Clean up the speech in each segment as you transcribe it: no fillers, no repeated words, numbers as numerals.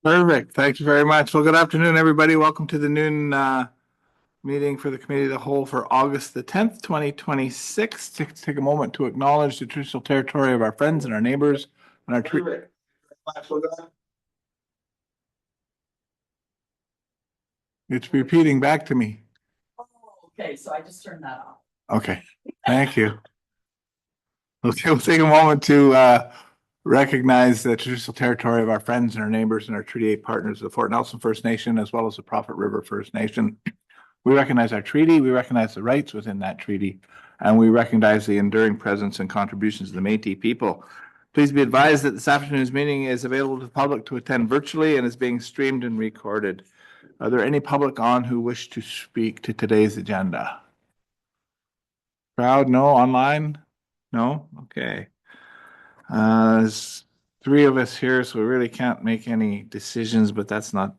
Perfect. Thank you very much. Well, good afternoon, everybody. Welcome to the noon meeting for the Committee of the Whole for August the 10th, 2026. Take a moment to acknowledge the traditional territory of our friends and our neighbors and our tree. It's repeating back to me. Okay, so I just turned that off. Okay, thank you. Okay, we'll take a moment to recognize the traditional territory of our friends and our neighbors and our Treaty 8 partners, the Fort Nelson First Nation, as well as the Prophet River First Nation. We recognize our treaty, we recognize the rights within that treaty, and we recognize the enduring presence and contributions of the Métis people. Please be advised that this afternoon's meeting is available to the public to attend virtually and is being streamed and recorded. Are there any public on who wish to speak to today's agenda? Crowd, no? Online? No? Okay. There's three of us here, so we really can't make any decisions, but that's not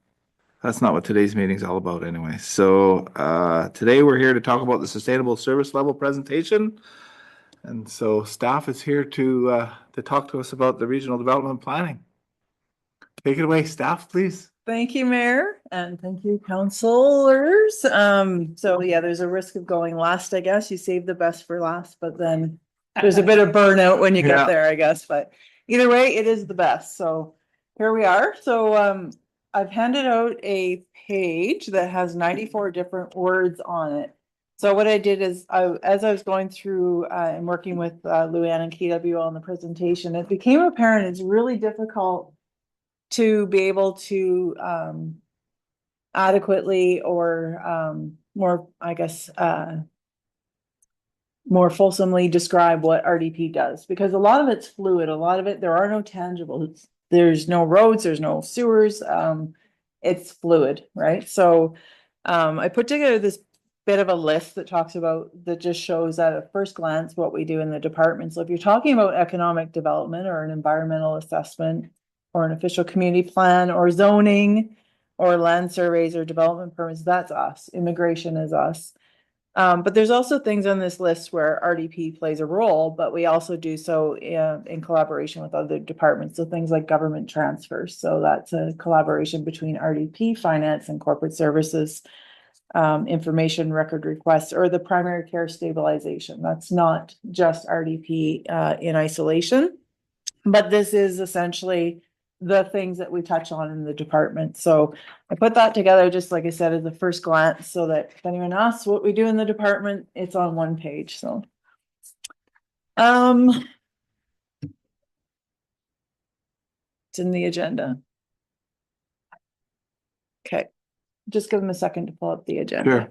what today's meeting is all about anyway. So today we're here to talk about the sustainable service level presentation. And so staff is here to talk to us about the regional development planning. Take it away, staff, please. Thank you, Mayor, and thank you, councilors. So yeah, there's a risk of going last, I guess. You save the best for last, but then there's a bit of burnout when you Yeah. get there, I guess. But either way, it is the best. So here we are. So I've handed out a page that has 94 different words on it. So what I did is, as I was going through and working with Luann and KWL on the presentation, it became apparent it's really difficult to be able to adequately or more, I guess, more fulsomely describe what RDP does, because a lot of it's fluid. A lot of it, there are no tangibles. There's no roads, there's no sewers. It's fluid, right? So I put together this bit of a list that talks about, that just shows at a first glance what we do in the department. So if you're talking about economic development or an environmental assessment or an official community plan or zoning or land surveys or development permits, that's us. Immigration is us. But there's also things on this list where RDP plays a role, but we also do so in collaboration with other departments. So things like government transfers. So that's a collaboration between RDP, finance and corporate services, information record requests, or the primary care stabilization. That's not just RDP in isolation, but this is essentially the things that we touch on in the department. So I put that together, just like I said, as a first glance, so that if anyone asks what we do in the department, it's on one page. So it's in the agenda. Okay, just give them a second to pull up the agenda. Sure.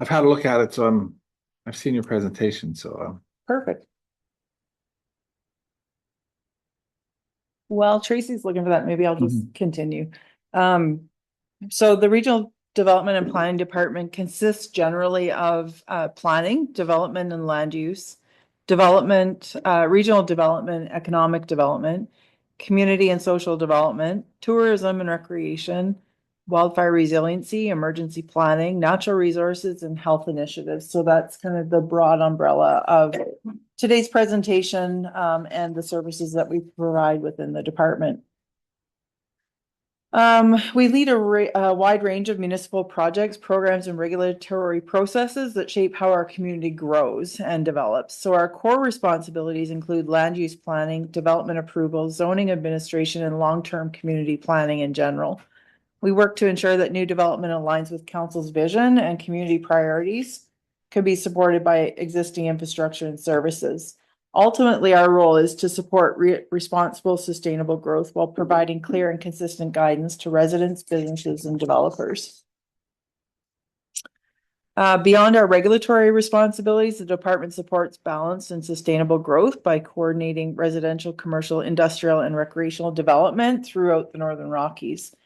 I've had a look at it, so I've seen your presentation, so Perfect. While Tracy's looking for that, maybe I'll just continue. So the Regional Development and Planning Department consists generally of planning, development and land use, development, regional development, economic development, community and social development, tourism and recreation, wildfire resiliency, emergency planning, natural resources, and health initiatives. So that's kind of the broad umbrella of today's presentation and the services that we provide within the department. We lead a wide range of municipal projects, programs, and regulatory processes that shape how our community grows and develops. So our core responsibilities include land use planning, development approvals, zoning administration, and long-term community planning in general. We work to ensure that new development aligns with council's vision and community priorities, can be supported by existing infrastructure and services. Ultimately, our role is to support responsible, sustainable growth while providing clear and consistent guidance to residents, businesses, and developers. Beyond our regulatory responsibilities, the department supports balanced and sustainable growth by coordinating residential, commercial, industrial, and recreational development throughout the Northern Rockies.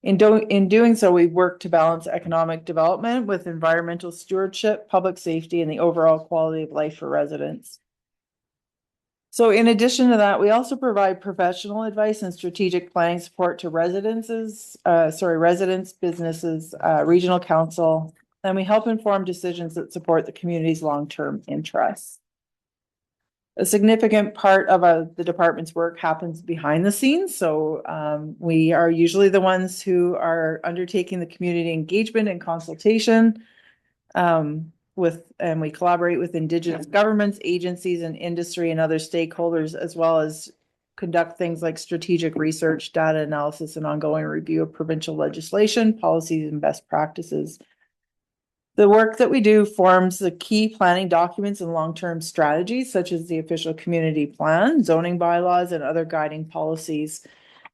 In doing so, we work to balance economic development with environmental stewardship, public safety, and the overall quality of life for residents. So in addition to that, we also provide professional advice and strategic planning support to residents, businesses, regional council, and we help inform decisions that support the community's long-term interests. A significant part of the department's work happens behind the scenes, so we are usually the ones who are undertaking the community engagement and consultation. And we collaborate with Indigenous governments, agencies and industry and other stakeholders, as well as conduct things like strategic research, data analysis, and ongoing review of provincial legislation, policies, and best practices. The work that we do forms the key planning documents and long-term strategies, such as the official community plan, zoning bylaws, and other guiding policies.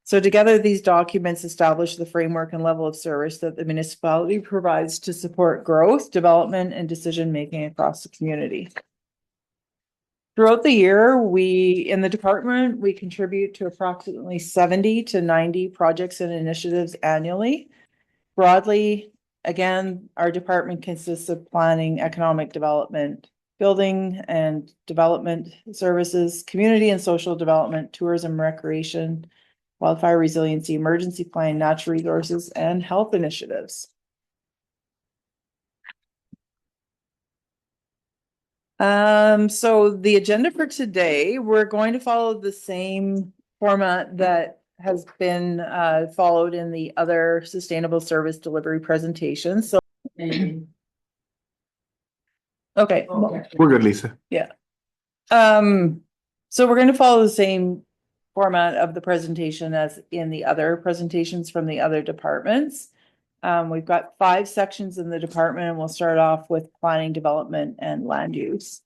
So together, these documents establish the framework and level of service that the municipality provides to support growth, development, and decision-making across the community. Throughout the year, in the department, we contribute to approximately 70 to 90 projects and initiatives annually. Broadly, again, our department consists of planning, economic development, building and development services, community and social development, tourism, recreation, wildfire resiliency, emergency plan, natural resources, and health initiatives. So the agenda for today, we're going to follow the same format that has been followed in the other sustainable service delivery presentations. So okay. We're good, Lisa. So we're going to follow the same format of the presentation as in the other presentations from the other departments. We've got 5 sections in the department, and we'll start off with planning, development, and land use.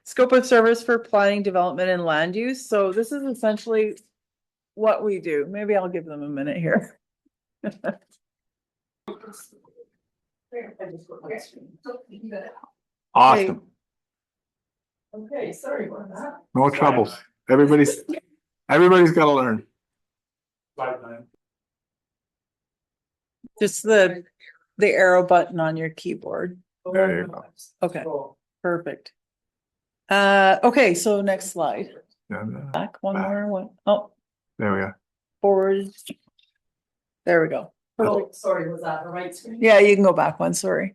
Scope of service for planning, development, and land use. So this is essentially what we do. Maybe I'll give them a minute here. Awesome. Okay, sorry about that. No troubles. Everybody's got to learn. Just the arrow button on your keyboard. There you go. Okay, perfect. Okay, so next slide. Back one more one. Oh, There we go. forward. There we go. Oh, sorry, was that the right screen? Yeah, you can go back one, sorry.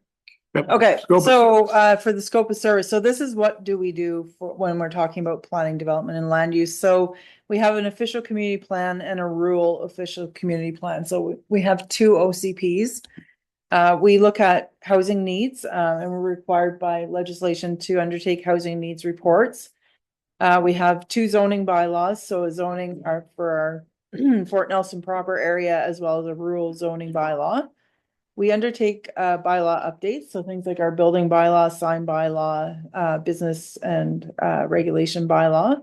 Yep. Okay, Scope of- so for the scope of service, so this is what do we do for when we're talking about planning, development, and land use. So we have an official community plan and a rural official community plan. So we have 2 OCPs. We look at housing needs, and we're required by legislation to undertake housing needs reports. We have 2 zoning bylaws, so a zoning are for our Fort Nelson proper area, as well as a rural zoning bylaw. We undertake bylaw updates, so things like our building bylaw, sign bylaw, business and regulation bylaw.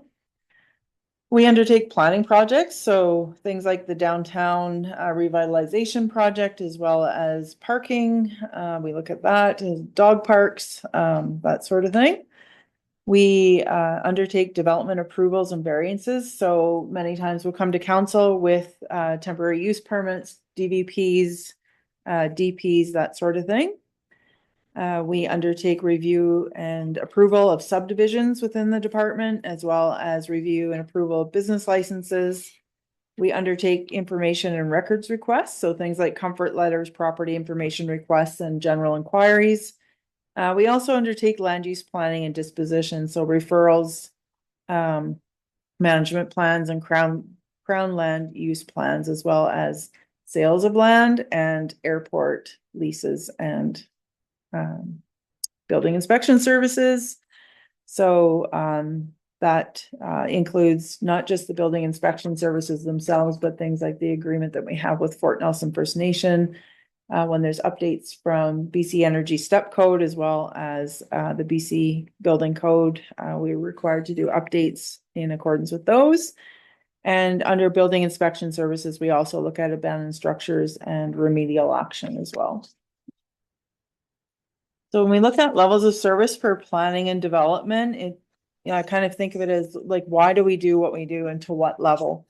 We undertake planning projects, so things like the downtown revitalization project, as well as parking. We look at that, dog parks, that sort of thing. We undertake development approvals and variances, so many times we'll come to council with temporary use permits, DVPs, DPs, that sort of thing. We undertake review and approval of subdivisions within the department, as well as review and approval of business licenses. We undertake information and records requests, so things like comfort letters, property information requests, and general inquiries. We also undertake land use planning and disposition, so referrals, management plans, and crown land use plans, as well as sales of land and airport leases and building inspection services. So that includes not just the building inspection services themselves, but things like the agreement that we have with Fort Nelson First Nation. When there's updates from BC Energy Step Code, as well as the BC Building Code, we're required to do updates in accordance with those. And under building inspection services, we also look at abandoned structures and remedial action as well. So when we look at levels of service for planning and development, I kind of think of it as like, why do we do what we do and to what level?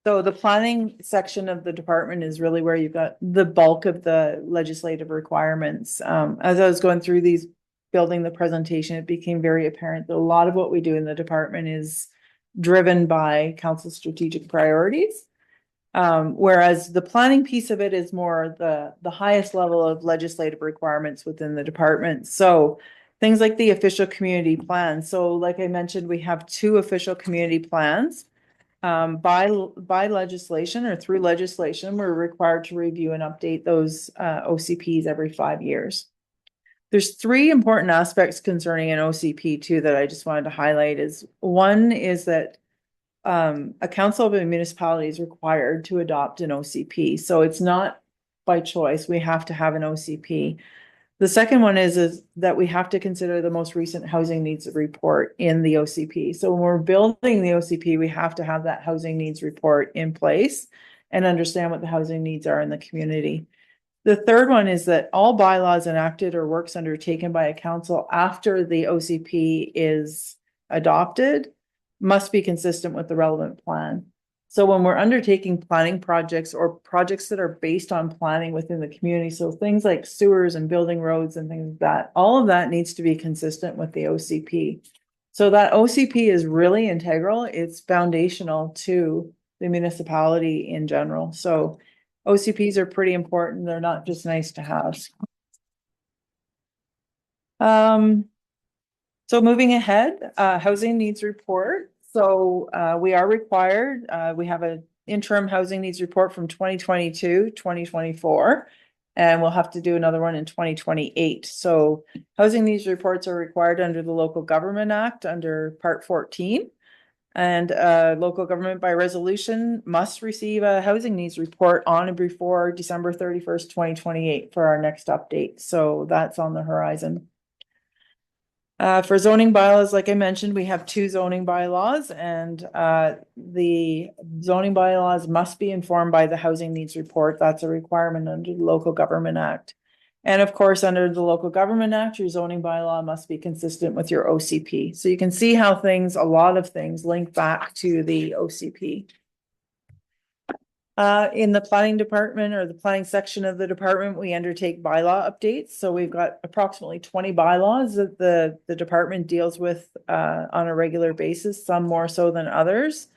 So the planning section of the department is really where you've got the bulk of the legislative requirements. As I was going through building the presentation, it became very apparent that a lot of what we do in the department is driven by council strategic priorities. Whereas the planning piece of it is more the highest level of legislative requirements within the department. So things like the official community plan. So like I mentioned, we have 2 official community plans. By legislation or through legislation, we're required to review and update those OCPs every 5 years. There's 3 important aspects concerning an OCP too that I just wanted to highlight. One is that a council of a municipality is required to adopt an OCP. So it's not by choice. We have to have an OCP. The second one is that we have to consider the most recent housing needs report in the OCP. So when we're building the OCP, we have to have that housing needs report in place and understand what the housing needs are in the community. The third one is that all bylaws enacted or works undertaken by a council after the OCP is adopted must be consistent with the relevant plan. So when we're undertaking planning projects or projects that are based on planning within the community, so things like sewers and building roads and things like that, all of that needs to be consistent with the OCP. So that OCP is really integral. It's foundational to the municipality in general. So OCPs are pretty important. They're not just nice to have. So moving ahead, housing needs report. So we are required, we have an interim housing needs report from 2022, 2024, and we'll have to do another one in 2028. So housing needs reports are required under the Local Government Act under Part 14. And local government by resolution must receive a housing needs report on and before December 31st, 2028 for our next update. So that's on the horizon. For zoning bylaws, like I mentioned, we have 2 zoning bylaws, and the zoning bylaws must be informed by the housing needs report. That's a requirement under the Local Government Act. And of course, under the Local Government Act, your zoning bylaw must be consistent with your OCP. So you can see how a lot of things link back to the OCP. In the planning department or the planning section of the department, we undertake bylaw updates. So we've got approximately 20 bylaws that the department deals with on a regular basis, some more so than others.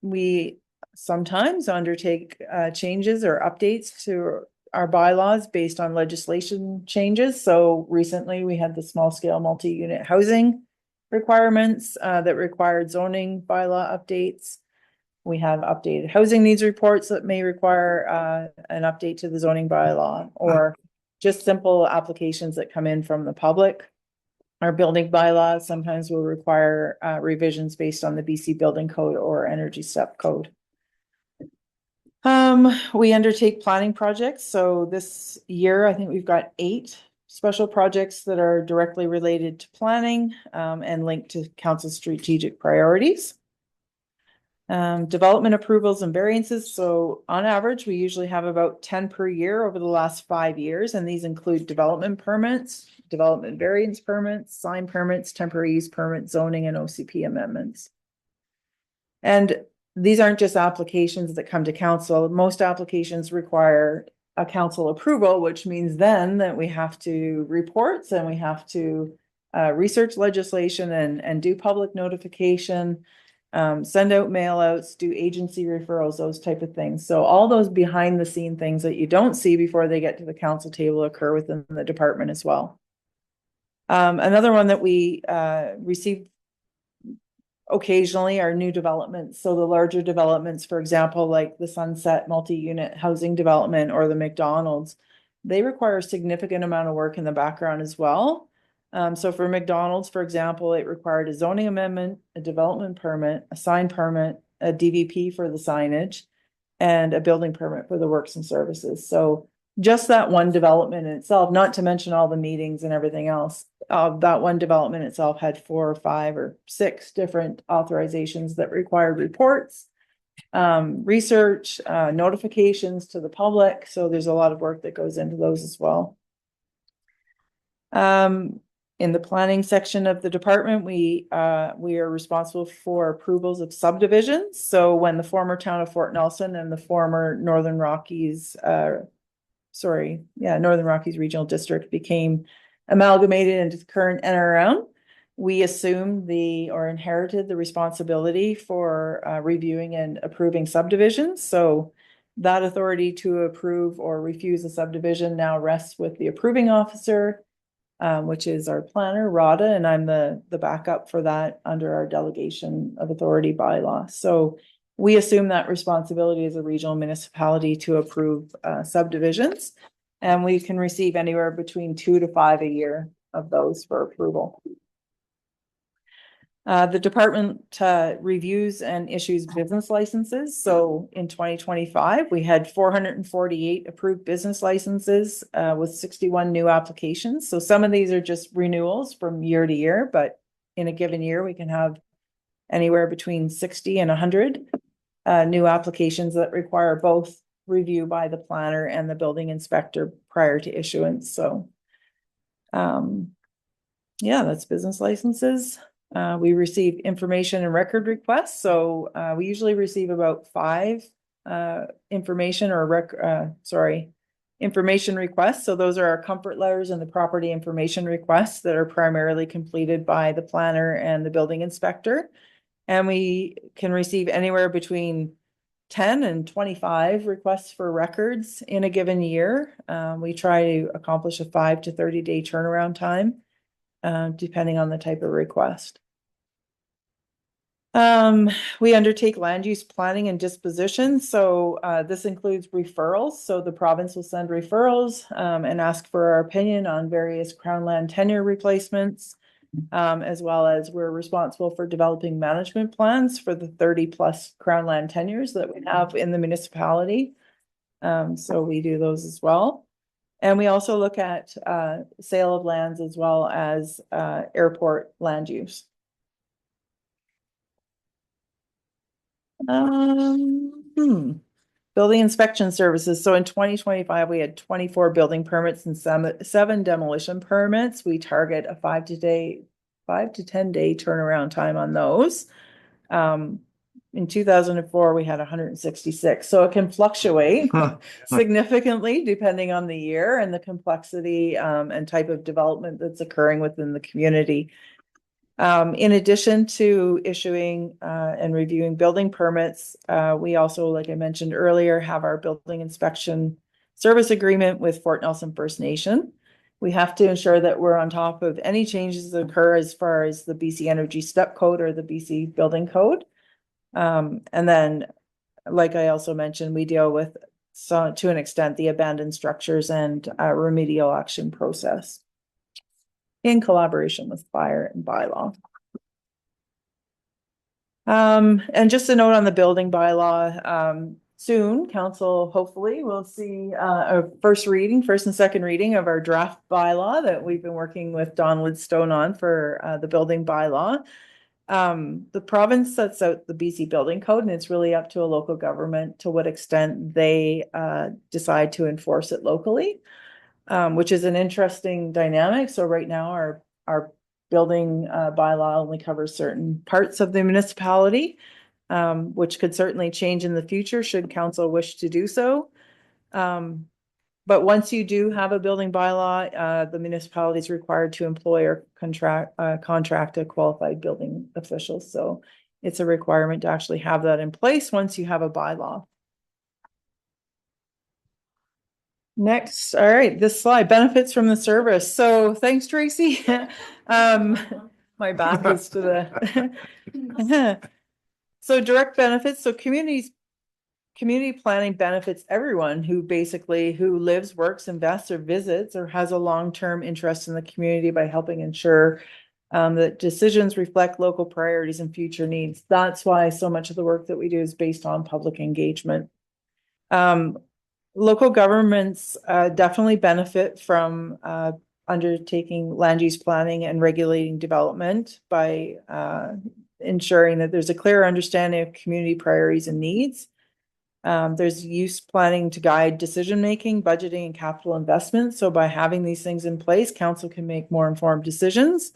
We sometimes undertake changes or updates to our bylaws based on legislation changes. So recently we had the small scale multi-unit housing requirements that required zoning bylaw updates. We have updated housing needs reports that may require an update to the zoning bylaw, or just simple applications that come in from the public. Our building bylaws sometimes will require revisions based on the BC Building Code or Energy Step Code. We undertake planning projects. So this year, I think we've got 8 special projects that are directly related to planning and linked to council strategic priorities. Development approvals and variances. So on average, we usually have about 10 per year over the last 5 years. And these include development permits, development variance permits, sign permits, temporary use permits, zoning, and OCP amendments. And these aren't just applications that come to council. Most applications require a council approval, which means then that we have to reports and we have to research legislation and do public notification. Send out mail outs, do agency referrals, those type of things. So all those behind the scene things that you don't see before they get to the council table occur within the department as well. Another one that we receive occasionally are new developments. So the larger developments, for example, like the Sunset multi-unit housing development or the McDonald's, they require a significant amount of work in the background as well. So for McDonald's, for example, it required a zoning amendment, a development permit, a sign permit, a DVP for the signage, and a building permit for the works and services. So just that one development in itself, not to mention all the meetings and everything else, that one development itself had 4 or 5 or 6 different authorizations that required reports, research, notifications to the public. So there's a lot of work that goes into those as well. In the planning section of the department, we are responsible for approvals of subdivisions. So when the former town of Fort Nelson and the former Northern Rockies Regional District became amalgamated into the current NRM, we assumed or inherited the responsibility for reviewing and approving subdivisions. So that authority to approve or refuse a subdivision now rests with the approving officer, which is our planner, Rada, and I'm the backup for that under our delegation of authority bylaw. So we assume that responsibility as a regional municipality to approve subdivisions. And we can receive anywhere between 2 to 5 a year of those for approval. The department reviews and issues business licenses. So in 2025, we had 448 approved business licenses with 61 new applications. So some of these are just renewals from year to year, but in a given year, we can have anywhere between 60 and 100 new applications that require both review by the planner and the building inspector prior to issuance. So yeah, that's business licenses. We receive information and record requests. So we usually receive about 5 information requests. So those are our comfort letters and the property information requests that are primarily completed by the planner and the building inspector. And we can receive anywhere between 10 and 25 requests for records in a given year. We try to accomplish a 5 to 30 day turnaround time, depending on the type of request. We undertake land use planning and disposition. So this includes referrals. So the province will send referrals and ask for our opinion on various Crown land tenure replacements, as well as we're responsible for developing management plans for the 30+ Crown land tenures that we have in the municipality. So we do those as well. And we also look at sale of lands as well as airport land use. Building inspection services. So in 2025, we had 24 building permits and 7 demolition permits. We target a 5 to 10 day turnaround time on those. In 2004, we had 166. So it can fluctuate significantly depending on the year and the complexity and type of development that's occurring within the community. In addition to issuing and reviewing building permits, we also, like I mentioned earlier, have our building inspection service agreement with Fort Nelson First Nation. We have to ensure that we're on top of any changes that occur as far as the BC Energy Step Code or the BC Building Code. And then, like I also mentioned, we deal with, to an extent, the abandoned structures and remedial action process in collaboration with fire and bylaw. And just a note on the building bylaw, soon council hopefully will see a first and second reading of our draft bylaw that we've been working with Don Woodstone on for the building bylaw. The province sets out the BC Building Code, and it's really up to a local government to what extent they decide to enforce it locally. Which is an interesting dynamic. So right now our building bylaw only covers certain parts of the municipality, which could certainly change in the future should council wish to do so. But once you do have a building bylaw, the municipality is required to employ or contract a qualified building official. So it's a requirement to actually have that in place once you have a bylaw. Next, all right, this slide, benefits from the service. So thanks, Tracy. My back is to the. So direct benefits. So community planning benefits everyone who lives, works, invests, or visits, or has a long-term interest in the community by helping ensure that decisions reflect local priorities and future needs. That's why so much of the work that we do is based on public engagement. Local governments definitely benefit from undertaking land use planning and regulating development by ensuring that there's a clear understanding of community priorities and needs. There's use planning to guide decision-making, budgeting, and capital investment. So by having these things in place, council can make more informed decisions.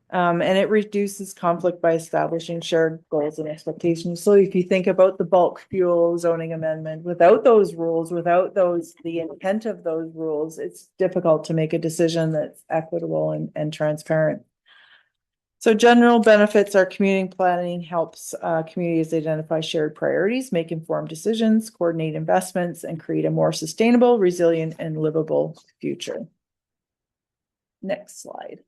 And it reduces conflict by establishing shared goals and expectations. So if you think about the bulk fuel zoning amendment, without those rules, the intent of those rules, it's difficult to make a decision that's equitable and transparent. So general benefits are community planning helps communities identify shared priorities, make informed decisions, coordinate investments, and create a more sustainable, resilient, and livable future. Next slide.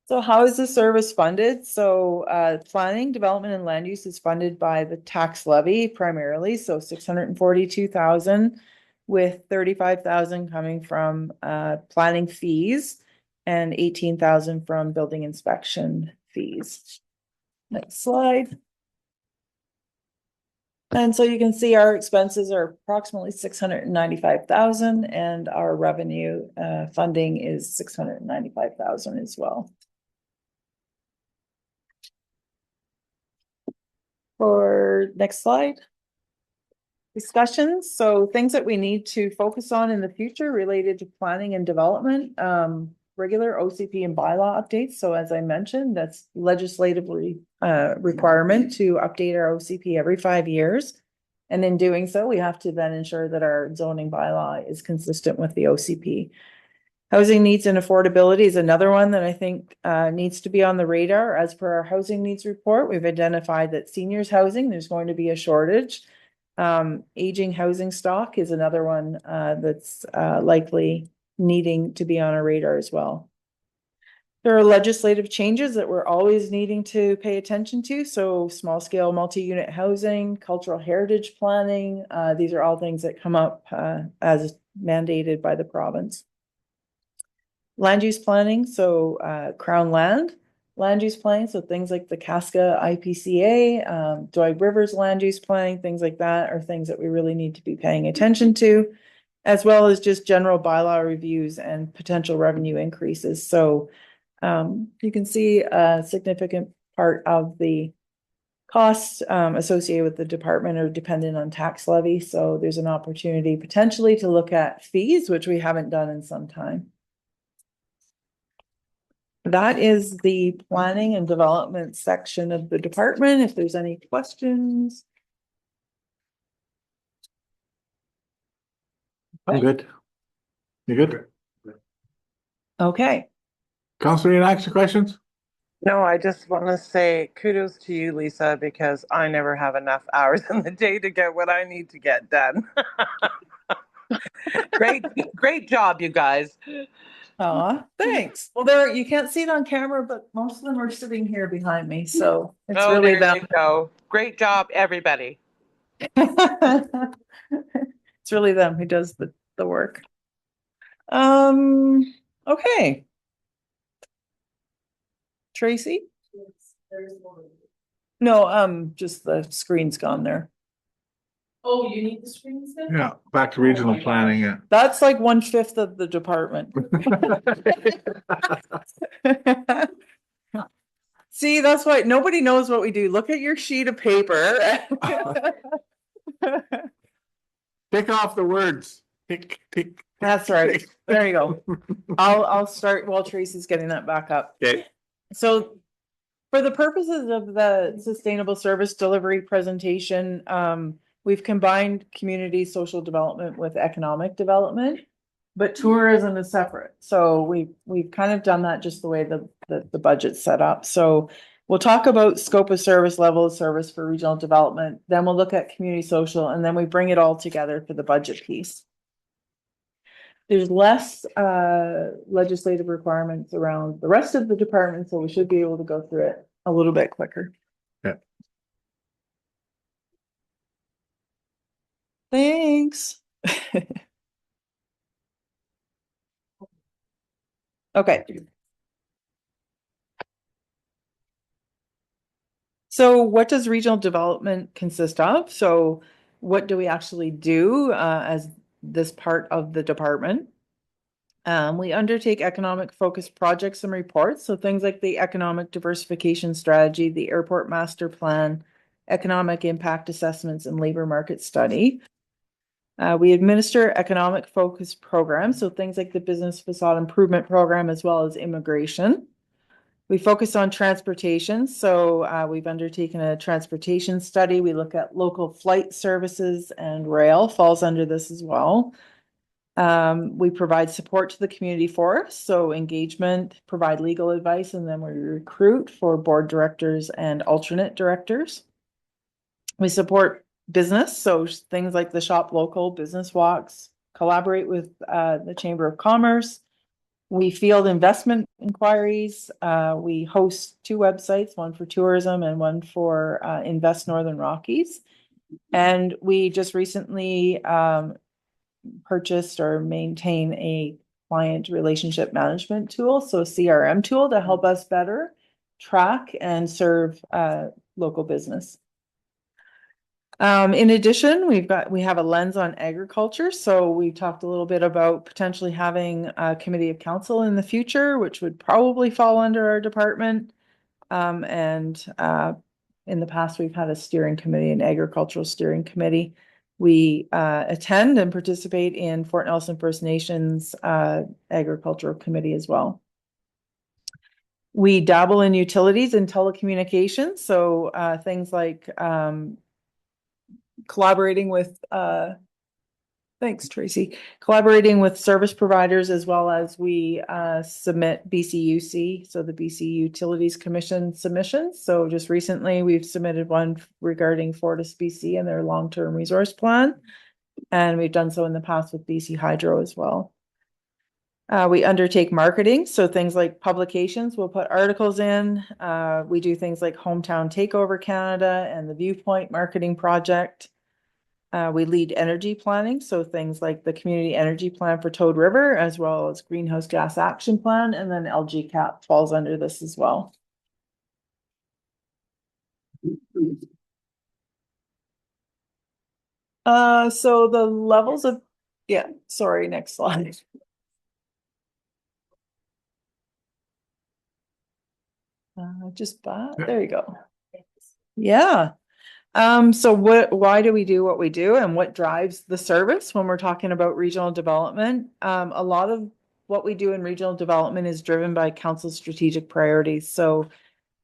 So how is the service funded? So planning, development, and land use is funded by the tax levy primarily, so 642,000 with 35,000 coming from planning fees and 18,000 from building inspection fees. Next slide. And so you can see our expenses are approximately 695,000 and our revenue funding is 695,000 as well. For next slide. Discussions, so things that we need to focus on in the future related to planning and development, regular OCP and bylaw updates. So as I mentioned, that's legislatively requirement to update our OCP every 5 years. And in doing so, we have to then ensure that our zoning bylaw is consistent with the OCP. Housing needs and affordability is another one that I think needs to be on the radar. As per our housing needs report, we've identified that seniors housing, there's going to be a shortage. Aging housing stock is another one that's likely needing to be on our radar as well. There are legislative changes that we're always needing to pay attention to. So small scale multi-unit housing, cultural heritage planning, these are all things that come up as mandated by the province. Land use planning, so Crown land use planning, so things like the Casca IPCA, Doig Rivers land use planning, things like that are things that we really need to be paying attention to, as well as just general bylaw reviews and potential revenue increases. So you can see a significant part of the costs associated with the department are dependent on tax levy. So there's an opportunity potentially to look at fees, which we haven't done in some time. That is the planning and development section of the department. If there's any questions. I'm good. You good? Okay. Counselor, any extra questions? No, I just want to say kudos to you, Lisa, because I never have enough hours in the day to get what I need to get done. Great job, you guys. Aw, thanks. Well, there, you can't see it on camera, but most of them are sitting here behind me, so it's really there them. you go. Great job, everybody. It's really them who does the work. Okay. Tracy? No, just the screen's gone there. Oh, you need the screens then? Yeah, back to regional planning, yeah. That's like 1/5 of the department. See, that's why nobody knows what we do. Look at your sheet of paper. Take off the words. Tick, tick. That's right. There you go. I'll start while Tracy's getting that back up. Okay. So for the purposes of the sustainable service delivery presentation, we've combined community social development with economic development, but tourism is separate. So we've kind of done that just the way the budget's set up. So we'll talk about scope of service, level of service for regional development. Then we'll look at community social, and then we bring it all together for the budget piece. There's less legislative requirements around the rest of the department, so we should be able to go through it a little bit quicker. Yeah. Thanks. Okay. So what does regional development consist of? So what do we actually do as this part of the department? We undertake economic focused projects and reports. So things like the economic diversification strategy, the airport master plan, economic impact assessments, and labor market study. We administer economic focused programs. So things like the business facade improvement program, as well as immigration. We focus on transportation. So we've undertaken a transportation study. We look at local flight services, and rail falls under this as well. We provide support to the community forest, so engagement, provide legal advice, and then we recruit for board directors and alternate directors. We support business, so things like the Shop Local business walks, collaborate with the Chamber of Commerce. We field investment inquiries. We host 2 websites, one for tourism and one for Invest Northern Rockies. And we just recently purchased or maintain a client relationship management tool, so CRM tool, to help us better track and serve local business. In addition, we have a lens on agriculture. So we talked a little bit about potentially having a committee of council in the future, which would probably fall under our department. In the past, we've had a steering committee, an agricultural steering committee. We attend and participate in Fort Nelson First Nations agricultural committee as well. We dabble in utilities and telecommunications. So things like collaborating with thanks, Tracy. Collaborating with service providers, as well as we submit BCUC, so the BC Utilities Commission submissions. So just recently we've submitted one regarding Fortis BC and their long-term resource plan. And we've done so in the past with BC Hydro as well. We undertake marketing, so things like publications, we'll put articles in. We do things like Hometown Takeover Canada and the Viewpoint Marketing Project. We lead energy planning, so things like the Community Energy Plan for Toad River, as well as Greenhouse Gas Action Plan, and then LGCAP falls under this as well. So the levels of, sorry, next slide. There you go. Yeah. So why do we do what we do, and what drives the service when we're talking about regional development? A lot of what we do in regional development is driven by council's strategic priorities. So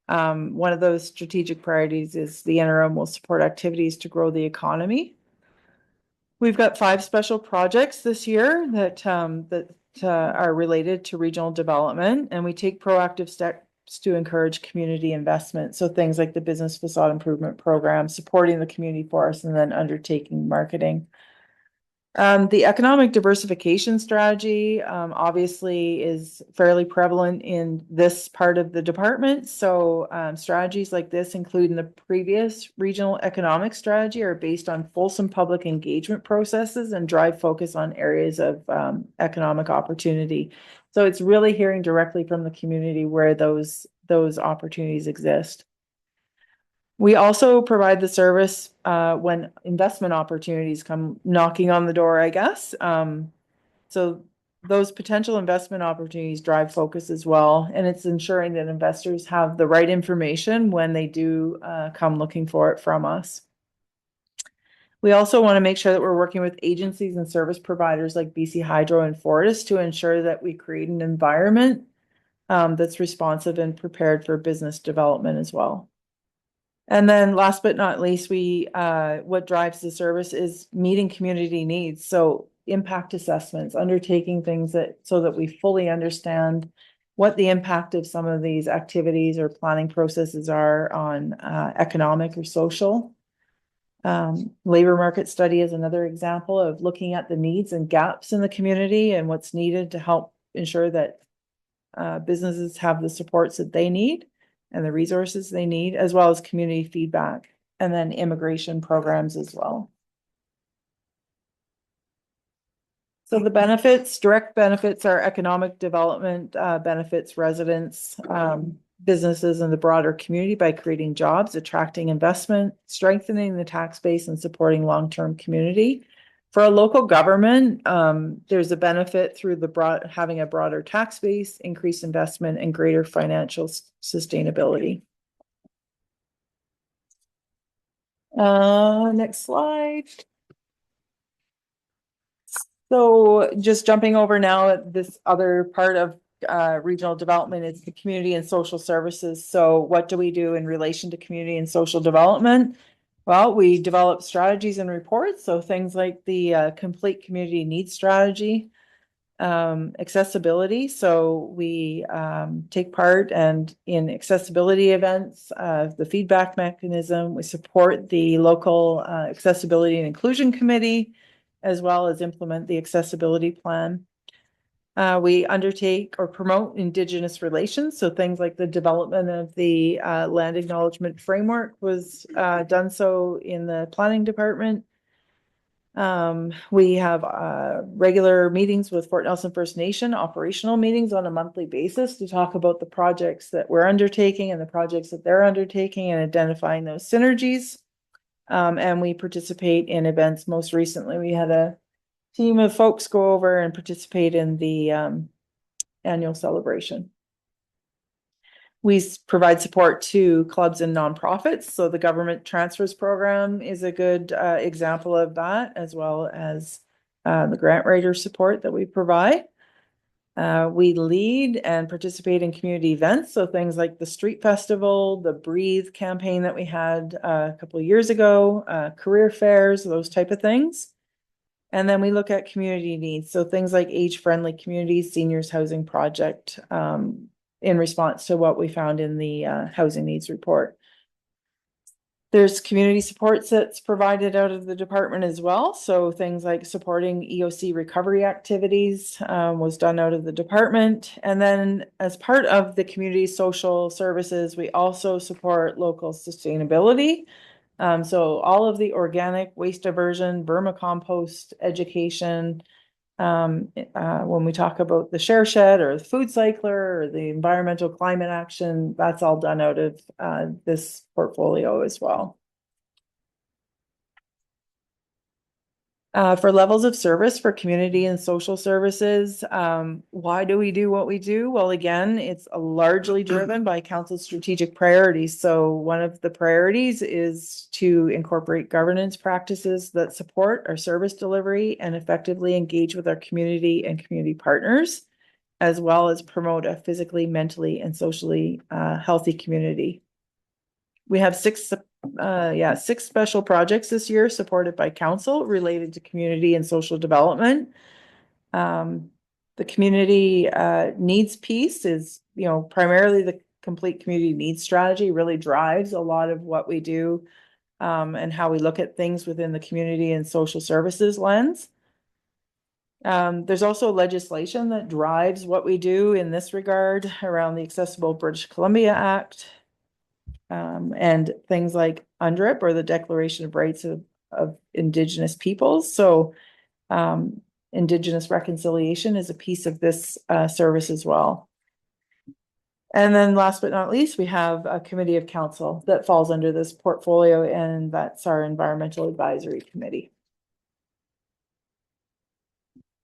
one of those strategic priorities is the interim will support activities to grow the economy. We've got 5 special projects this year that are related to regional development, and we take proactive steps to encourage community investment. So things like the business facade improvement program, supporting the community forest, and then undertaking marketing. The economic diversification strategy obviously is fairly prevalent in this part of the department. So strategies like this, including the previous regional economic strategy, are based on fulsome public engagement processes and drive focus on areas of economic opportunity. So it's really hearing directly from the community where those opportunities exist. We also provide the service when investment opportunities come knocking on the door, I guess. So those potential investment opportunities drive focus as well. And it's ensuring that investors have the right information when they do come looking for it from us. We also want to make sure that we're working with agencies and service providers like BC Hydro and Fortis to ensure that we create an environment that's responsive and prepared for business development as well. And then last but not least, what drives the service is meeting community needs. So impact assessments, undertaking things so that we fully understand what the impact of some of these activities or planning processes are on economic or social. Labor market study is another example of looking at the needs and gaps in the community and what's needed to help ensure that businesses have the supports that they need and the resources they need, as well as community feedback, and then immigration programs as well. So the benefits, direct benefits, are economic development benefits residents, businesses, and the broader community by creating jobs, attracting investment, strengthening the tax base, and supporting long-term community. For a local government, there's a benefit through having a broader tax base, increased investment, and greater financial sustainability. Next slide. So just jumping over now at this other part of regional development is the community and social services. So what do we do in relation to community and social development? Well, we develop strategies and reports, so things like the complete community needs strategy. Accessibility, so we take part and in accessibility events, the feedback mechanism, we support the local accessibility and inclusion committee, as well as implement the accessibility plan. We undertake or promote Indigenous relations, so things like the development of the land acknowledgement framework was done so in the planning department. We have regular meetings with Fort Nelson First Nation, operational meetings on a monthly basis to talk about the projects that we're undertaking and the projects that they're undertaking and identifying those synergies. And we participate in events. Most recently, we had a team of folks go over and participate in the annual celebration. We provide support to clubs and nonprofits. So the government transfers program is a good example of that, as well as the grant writer support that we provide. We lead and participate in community events. So things like the street festival, the Breathe campaign that we had a couple of years ago, career fairs, those type of things. And then we look at community needs. So things like age-friendly communities, seniors housing project, in response to what we found in the housing needs report. There's community supports that's provided out of the department as well. So things like supporting EOC recovery activities was done out of the department. And then as part of the community social services, we also support local sustainability. So all of the organic waste diversion, vermicompost education, when we talk about the share shed or the food cycler or the environmental climate action, that's all done out of this portfolio as well. For levels of service for community and social services, why do we do what we do? Well, again, it's largely driven by council's strategic priorities. So one of the priorities is to incorporate governance practices that support our service delivery and effectively engage with our community and community partners, as well as promote a physically, mentally, and socially healthy community. We have six special projects this year supported by council related to community and social development. The community needs piece is, primarily the complete community needs strategy really drives a lot of what we do and how we look at things within the community and social services lens. There's also legislation that drives what we do in this regard around the Accessible British Columbia Act. And things like UNDRIP or the Declaration of Rights of Indigenous Peoples. So Indigenous reconciliation is a piece of this service as well. And then last but not least, we have a committee of council that falls under this portfolio, and that's our Environmental Advisory Committee.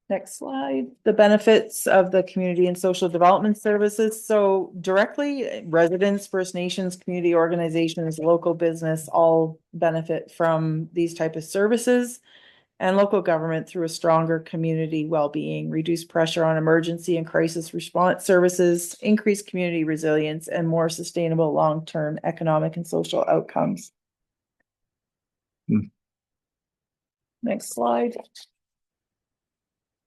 Next slide. The benefits of the community and social development services. So directly, residents, First Nations, community organizations, local business all benefit from these type of services, and local government through a stronger community well-being, reduced pressure on emergency and crisis response services, increased community resilience, and more sustainable long-term economic and social outcomes. Next slide.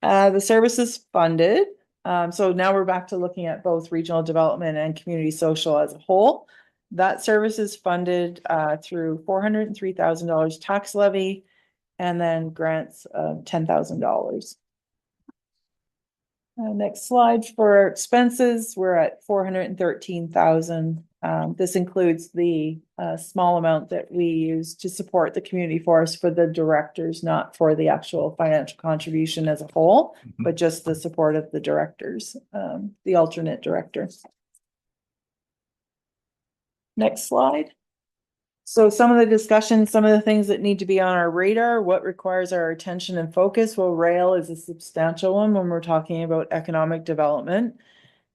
The service is funded. So now we're back to looking at both regional development and community social as a whole. That service is funded through $403,000 tax levy and then grants of $10,000. Next slide. For expenses, we're at $413,000. This includes the small amount that we use to support the community forest for the directors, not for the actual financial contribution as a whole, but just the support of the directors, the alternate directors. Next slide. So some of the discussion, some of the things that need to be on our radar, what requires our attention and focus. Well, rail is a substantial one when we're talking about economic development.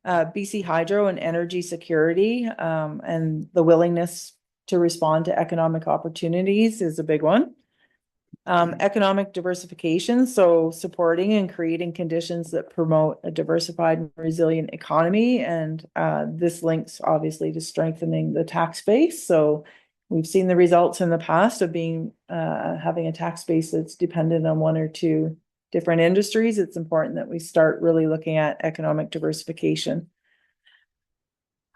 BC Hydro and energy security and the willingness to respond to economic opportunities is a big one. Economic diversification, so supporting and creating conditions that promote a diversified and resilient economy, and this links obviously to strengthening the tax base. So We've seen the results in the past of being, having a tax base that's dependent on one or two different industries. It's important that we start really looking at economic diversification.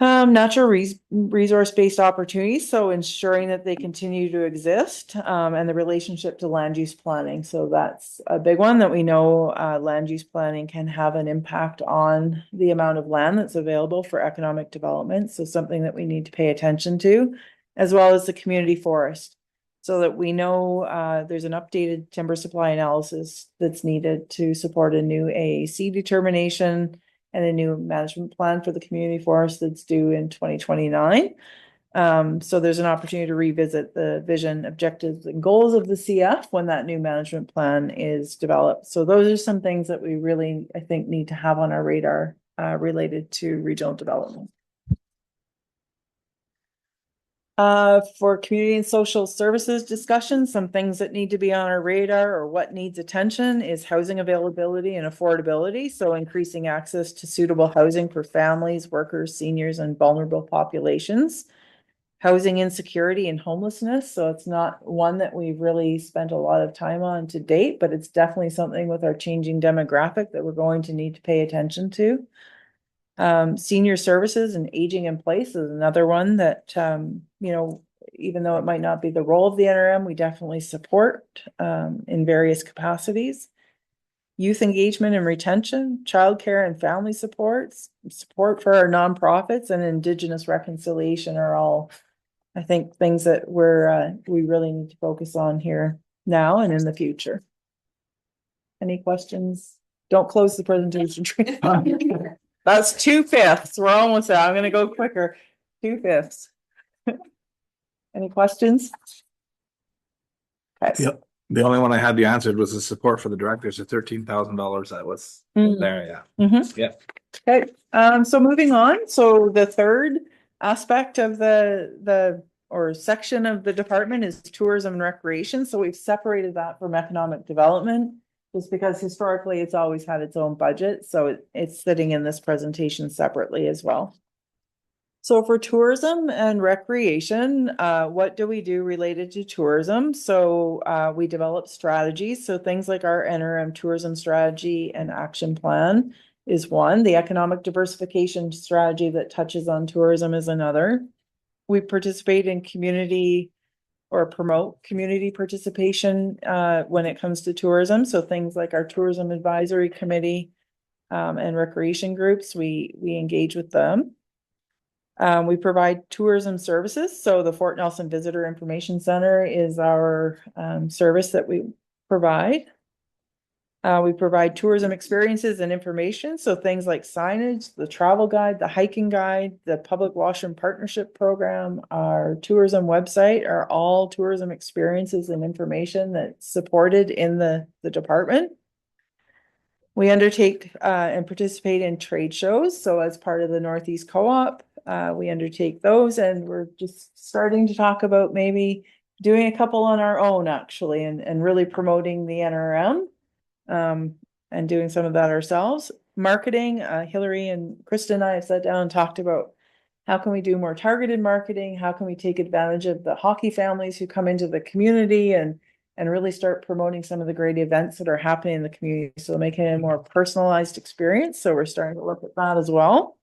Natural resource-based opportunities, so ensuring that they continue to exist, and the relationship to land use planning. So that's a big one that we know, land use planning can have an impact on the amount of land that's available for economic development. So something that we need to pay attention to, as well as the community forest. So that we know, there's an updated timber supply analysis that's needed to support a new AAC determination and a new management plan for the community forest that's due in 2029. So there's an opportunity to revisit the vision, objectives, and goals of the CF when that new management plan is developed. So those are some things that we really, I think, need to have on our radar related to regional development. For community and social services discussion, some things that need to be on our radar or what needs attention is housing availability and affordability. So increasing access to suitable housing for families, workers, seniors, and vulnerable populations. Housing insecurity and homelessness. So it's not one that we've really spent a lot of time on to date, but it's definitely something with our changing demographic that we're going to need to pay attention to. Senior services and aging in place is another one that, you know, even though it might not be the role of the NRM, we definitely support in various capacities. Youth engagement and retention, childcare and family supports, support for our nonprofits, and Indigenous reconciliation are all, I think, things that we really need to focus on here now and in the future. Any questions? Don't close the presentation. That's 2/5. We're almost there. I'm gonna go quicker. 2/5. Any questions? Okay. Yep. The only one I had you answered was the support for the directors at $13,000 that was Mm. there, yeah. Mhm. Yeah. Okay, so moving on, so the third aspect of the or section of the department is tourism and recreation. So we've separated that from economic development, just because historically it's always had its own budget. So it's sitting in this presentation separately as well. So for tourism and recreation, what do we do related to tourism? So we develop strategies. So things like our NRM tourism strategy and action plan is one. The economic diversification strategy that touches on tourism is another. We participate in community or promote community participation when it comes to tourism. So things like our tourism advisory committee and recreation groups, we engage with them. We provide tourism services. So the Fort Nelson Visitor Information Center is our service that we provide. We provide tourism experiences and information. So things like signage, the travel guide, the hiking guide, the public washroom partnership program, our tourism website are all tourism experiences and information that's supported in the department. We undertake and participate in trade shows. So as part of the Northeast Co-op, we undertake those, and we're just starting to talk about maybe doing a couple on our own actually, and really promoting the NRM. And doing some of that ourselves. Marketing, Hillary and Krista and I have sat down and talked about how can we do more targeted marketing? How can we take advantage of the hockey families who come into the community and really start promoting some of the great events that are happening in the community? So making it a more personalized experience. So we're starting to look at that as well.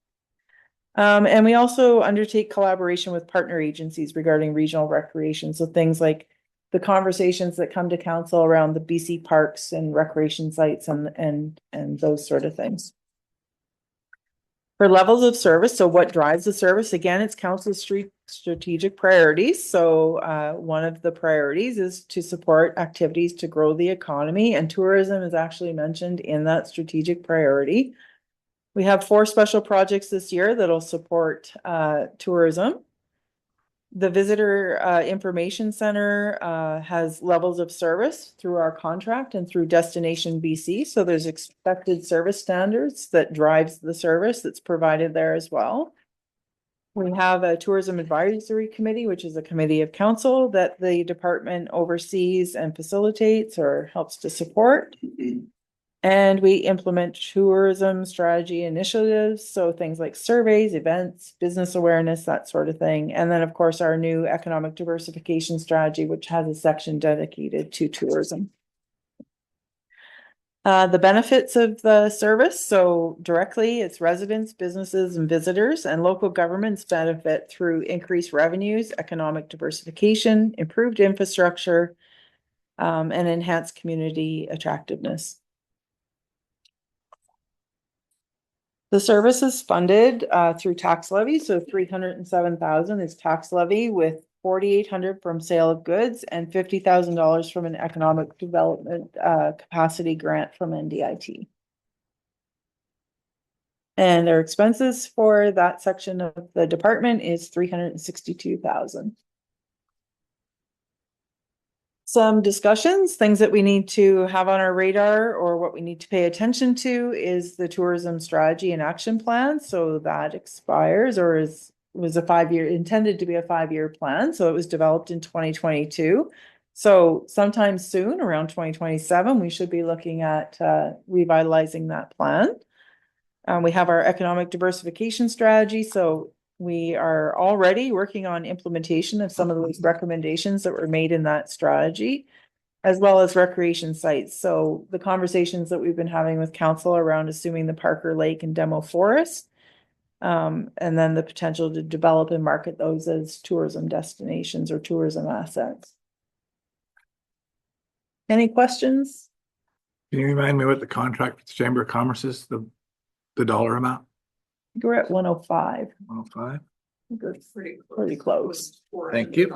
And we also undertake collaboration with partner agencies regarding regional recreation. So things like the conversations that come to council around the BC parks and recreation sites and those sort of things. For levels of service, so what drives the service? Again, it's council's strategic priorities. So one of the priorities is to support activities to grow the economy, and tourism is actually mentioned in that strategic priority. We have 4 special projects this year that'll support tourism. The Visitor Information Center has levels of service through our contract and through Destination BC. So there's expected service standards that drives the service that's provided there as well. We have a Tourism Advisory Committee, which is a committee of council that the department oversees and facilitates or helps to support. And we implement tourism strategy initiatives, so things like surveys, events, business awareness, that sort of thing. And then, of course, our new economic diversification strategy, which has a section dedicated to tourism. The benefits of the service, so directly it's residents, businesses and visitors, and local governments benefit through increased revenues, economic diversification, improved infrastructure, and enhanced community attractiveness. The service is funded through tax levy, so 307,000 is tax levy, with 4,800 from sale of goods and $50,000 from an economic development capacity grant from NDIT. And their expenses for that section of the department is 362,000. Some discussions, things that we need to have on our radar or what we need to pay attention to is the tourism strategy and action plan. So that expires or was a 5-year, intended to be a 5-year plan. So it was developed in 2022. So sometime soon, around 2027, we should be looking at revitalizing that plan. We have our economic diversification strategy. So we are already working on implementation of some of those recommendations that were made in that strategy, as well as recreation sites. So the conversations that we've been having with council around assuming the Parker Lake and Demo Forest, and then the potential to develop and market those as tourism destinations or tourism assets. Any questions? Can you remind me what the contract with the Chamber of Commerce is, the dollar amount? We're at 105. 105? That's pretty close. Thank you.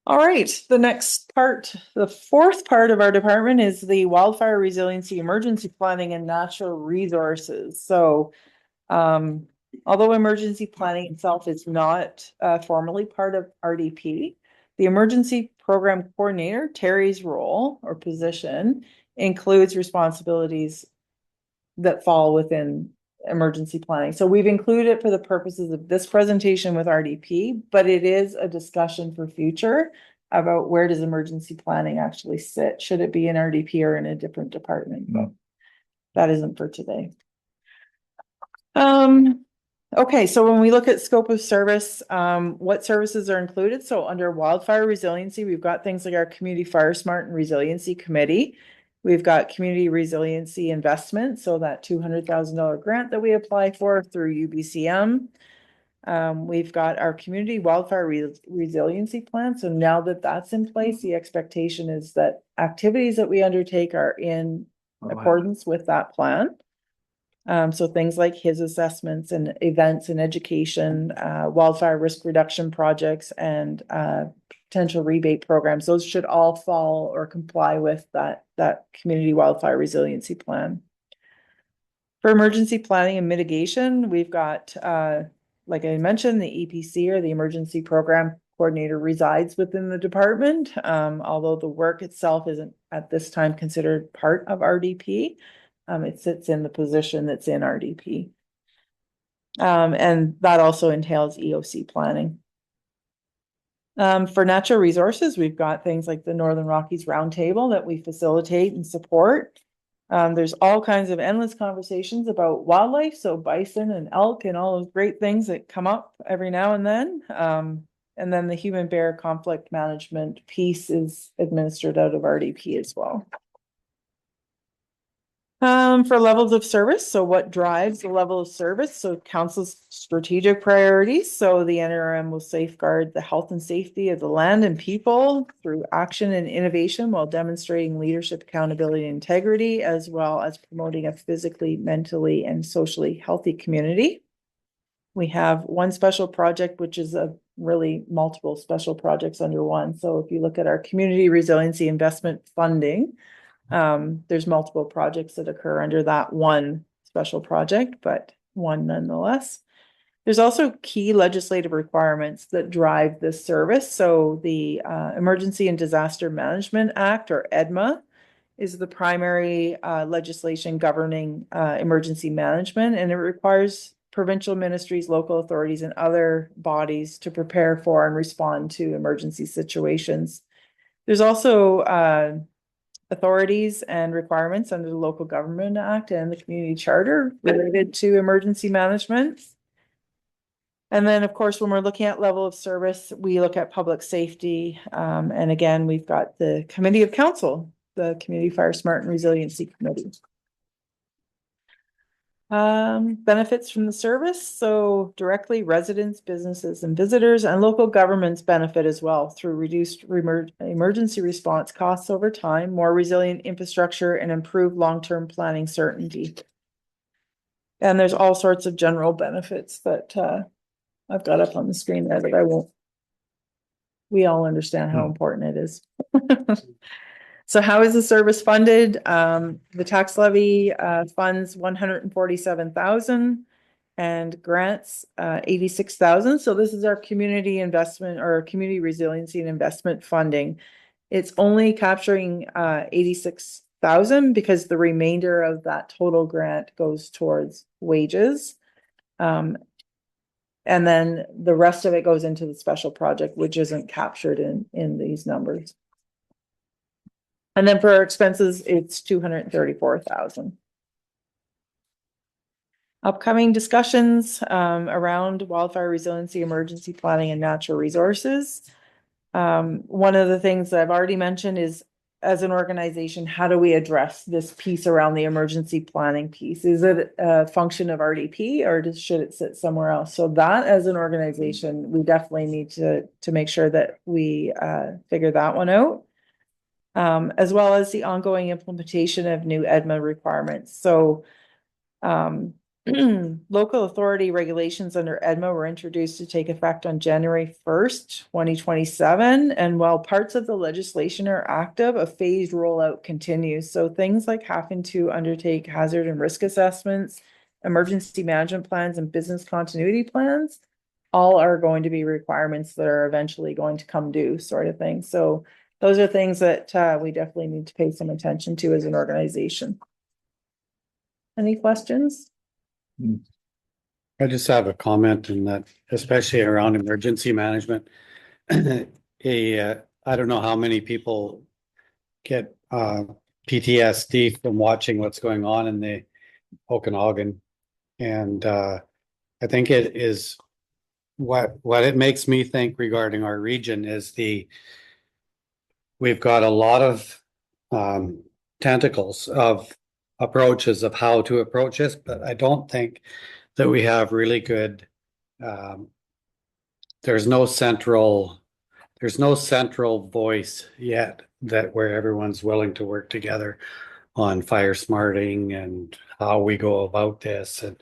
All right, the next part, the fourth part of our department is the wildfire resiliency, emergency planning and natural resources. So although emergency planning itself is not formally part of RDP, the emergency program coordinator, Terry's role or position, includes responsibilities that fall within emergency planning. So we've included it for the purposes of this presentation with RDP, but it is a discussion for future about where does emergency planning actually sit? Should it be in RDP or in a different department? No. That isn't for today. Okay, so when we look at scope of service, what services are included? So under wildfire resiliency, we've got things like our Community Fire Smart and Resiliency Committee. We've got community resiliency investment, so that $200,000 grant that we apply for through UBCM. We've got our community wildfire resiliency plan. So now that that's in place, the expectation is that activities that we undertake are in accordance with that plan. So things like his assessments and events and education, wildfire risk reduction projects, and potential rebate programs, those should all fall or comply with that community wildfire resiliency plan. For emergency planning and mitigation, we've got, like I mentioned, the EPC or the emergency program coordinator resides within the department, although the work itself isn't at this time considered part of RDP. It sits in the position that's in RDP. And that also entails EOC planning. For natural resources, we've got things like the Northern Rockies Roundtable that we facilitate and support. There's all kinds of endless conversations about wildlife, so bison and elk and all those great things that come up every now and then. And then the human bear conflict management piece is administered out of RDP as well. For levels of service, so what drives the level of service? So council's strategic priorities. So the NRM will safeguard the health and safety of the land and people through action and innovation while demonstrating leadership, accountability, and integrity, as well as promoting a physically, mentally, and socially healthy community. We have one special project, which is a really multiple special projects under one. So if you look at our community resiliency investment funding, there's multiple projects that occur under that one special project, but one nonetheless. There's also key legislative requirements that drive this service. So the Emergency and Disaster Management Act, or EDMA, is the primary legislation governing emergency management, and it requires provincial ministries, local authorities, and other bodies to prepare for and respond to emergency situations. There's also authorities and requirements under the Local Government Act and the Community Charter related to emergency management. And then, of course, when we're looking at level of service, we look at public safety. And again, we've got the Committee of Council, the Community Fire Smart and Resiliency Committee. Benefits from the service. So directly residents, businesses and visitors and local governments benefit as well through reduced emergency response costs over time, more resilient infrastructure and improved long-term planning certainty. And there's all sorts of general benefits that I've got up on the screen there that I won't. We all understand how important it is. So how is the service funded? The tax levy funds 147,000 and grants 86,000. So this is our community investment or community resiliency and investment funding. It's only capturing 86,000 because the remainder of that total grant goes towards wages. And then the rest of it goes into the special project, which isn't captured in these numbers. And then for our expenses, it's 234,000. Upcoming discussions around wildfire resiliency, emergency planning, and natural resources. One of the things that I've already mentioned is, as an organization, how do we address this piece around the emergency planning piece? Is it a function of RDP or should it sit somewhere else? So that, as an organization, we definitely need to make sure that we figure that one out. As well as the ongoing implementation of new EDMA requirements. So local authority regulations under EDMA were introduced to take effect on January 1st, 2027. And while parts of the legislation are active, a phased rollout continues. So things like having to undertake hazard and risk assessments, emergency management plans, and business continuity plans, all are going to be requirements that are eventually going to come due, sort of thing. So those are things that we definitely need to pay some attention to as an organization. Any questions? I just have a comment in that, especially around emergency management. I don't know how many people get PTSD from watching what's going on in the Okanagan. And I think it is what it makes me think regarding our region is we've got a lot of tentacles of approaches of how to approach this, but I don't think that we have really good, there's no central voice yet that where everyone's willing to work together on fire smarting and how we go about this. And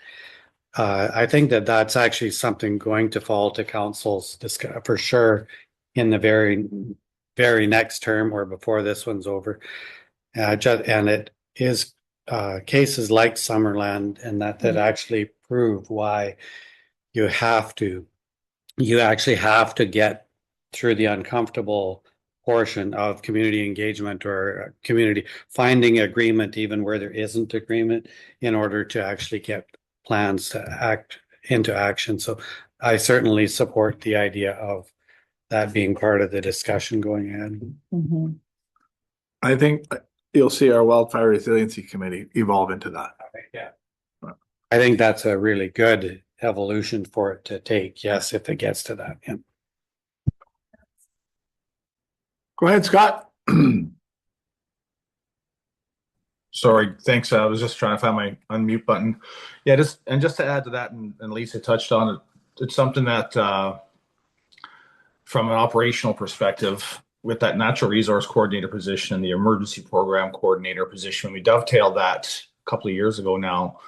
I think that that's actually something going to fall to councils for sure in the very next term or before this one's over. And it is cases like Summerland and that actually prove why you actually have to get through the uncomfortable portion of community engagement or community finding agreement, even where there isn't agreement, in order to actually get plans to act into action. So I certainly support the idea of that being part of the discussion going ahead. Mm-hmm. I think you'll see our wildfire resiliency committee evolve into that. Yeah. I think that's a really good evolution for it to take. Yes, if it gets to that. Yeah. Go ahead, Scott. Sorry, thanks. I was just trying to find my unmute button. Yeah, just to add to that, and Lisa touched on it, it's something that from an operational perspective, with that natural resource coordinator position and the emergency program coordinator position, when we dovetailed that a couple of years ago now,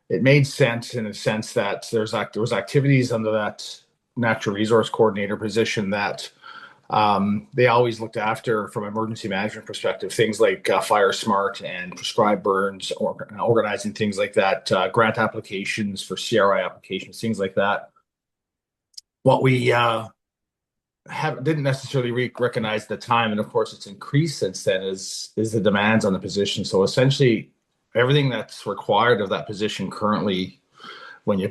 it made sense in a sense that there was activities under that natural resource coordinator position that they always looked after from an emergency management perspective, things like fire smart and prescribed burns, or organizing things like that, grant applications for CRI applications, things like that. What we didn't necessarily recognize at the time, and of course it's increased since then, is the demands on the position. So essentially everything that's required of that position currently when you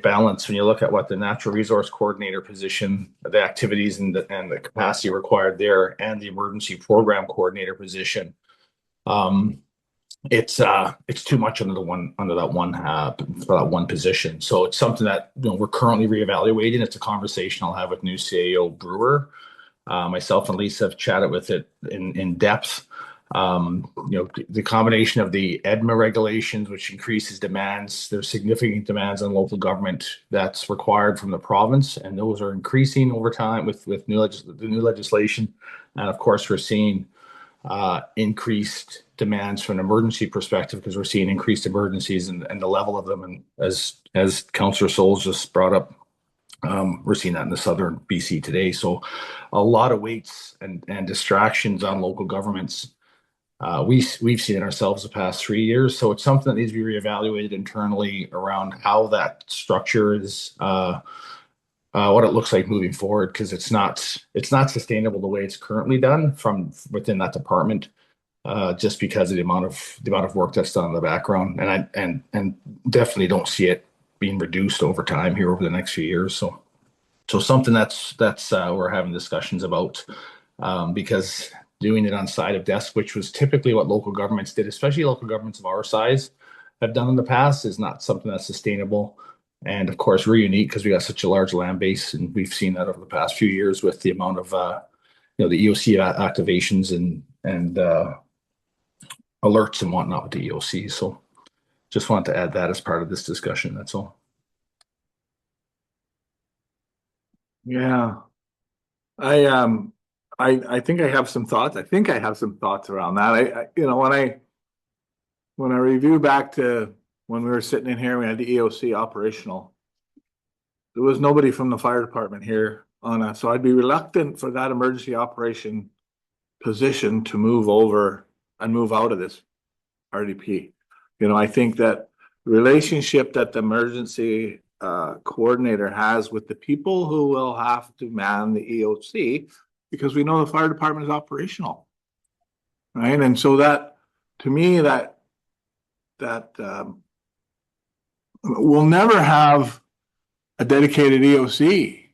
look at what the natural resource coordinator position, the activities and the capacity required there, and the emergency program coordinator position, it's too much under that one position. So it's something that we're currently reevaluating. It's a conversation I'll have with new CAO Brewer. Myself and Lisa have chatted with it in depth. The combination of the EDMA regulations, which increases demands, there's significant demands on local government that's required from the province, and those are increasing over time with the new legislation. And of course, we're seeing increased demands from an emergency perspective because we're seeing increased emergencies and the level of them. And as Councillor Souls just brought up, we're seeing that in the southern BC today. So a lot of weights and distractions on local governments. We've seen it ourselves the past 3 years. So it's something that needs to be reevaluated internally around how that structure is, what it looks like moving forward, because it's not sustainable the way it's currently done from within that department, just because of the amount of work that's done in the background. And I definitely don't see it being reduced over time here over the next few years. So something that's we're having discussions about, because doing it on side of desk, which was typically what local governments did, especially local governments of our size have done in the past, is not something that's sustainable. And of course, we're unique because we got such a large land base, and we've seen that over the past few years with the amount of the EOC activations and alerts and whatnot with the EOC. So just wanted to add that as part of this discussion. That's all. Yeah. I think I have some thoughts. I think I have some thoughts around that. When I review back to when we were sitting in here, we had the EOC operational. There was nobody from the fire department here on us, so I'd be reluctant for that emergency operation position to move over and move out of this RDP. I think that relationship that the emergency coordinator has with the people who will have to man the EOC, because we know the fire department is operational, right? And so that, to me, that we'll never have a dedicated EOC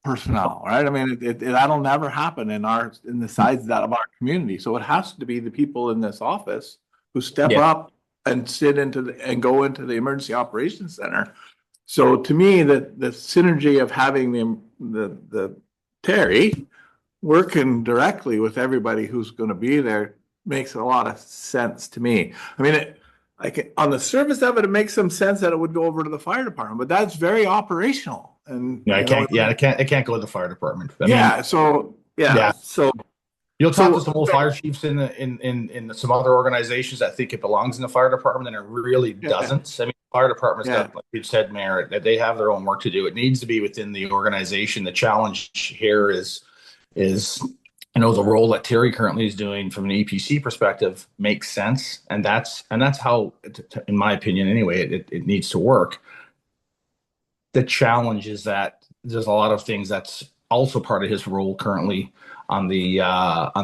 personnel, right? I mean, that'll never happen in the size of our community. So it has to be the people in this office who step up and and go into the emergency operations center. So to me, the synergy of having the Terry working directly with everybody who's going to be there makes a lot of sense to me. I mean, on the surface of it, it makes some sense that it would go over to the fire department, but that's very operational. And it can't go to the fire department. So you'll talk to some old fire chiefs in some other organizations that think it belongs in the fire department, and it really doesn't. I mean, fire department's got, like you said, Mayor, that they have their own work to do. It needs to be within the organization. The challenge here is the role that Terry currently is doing from an EPC perspective makes sense, and that's how, in my opinion, anyway, it needs to work. The challenge is that there's a lot of things that's also part of his role currently on the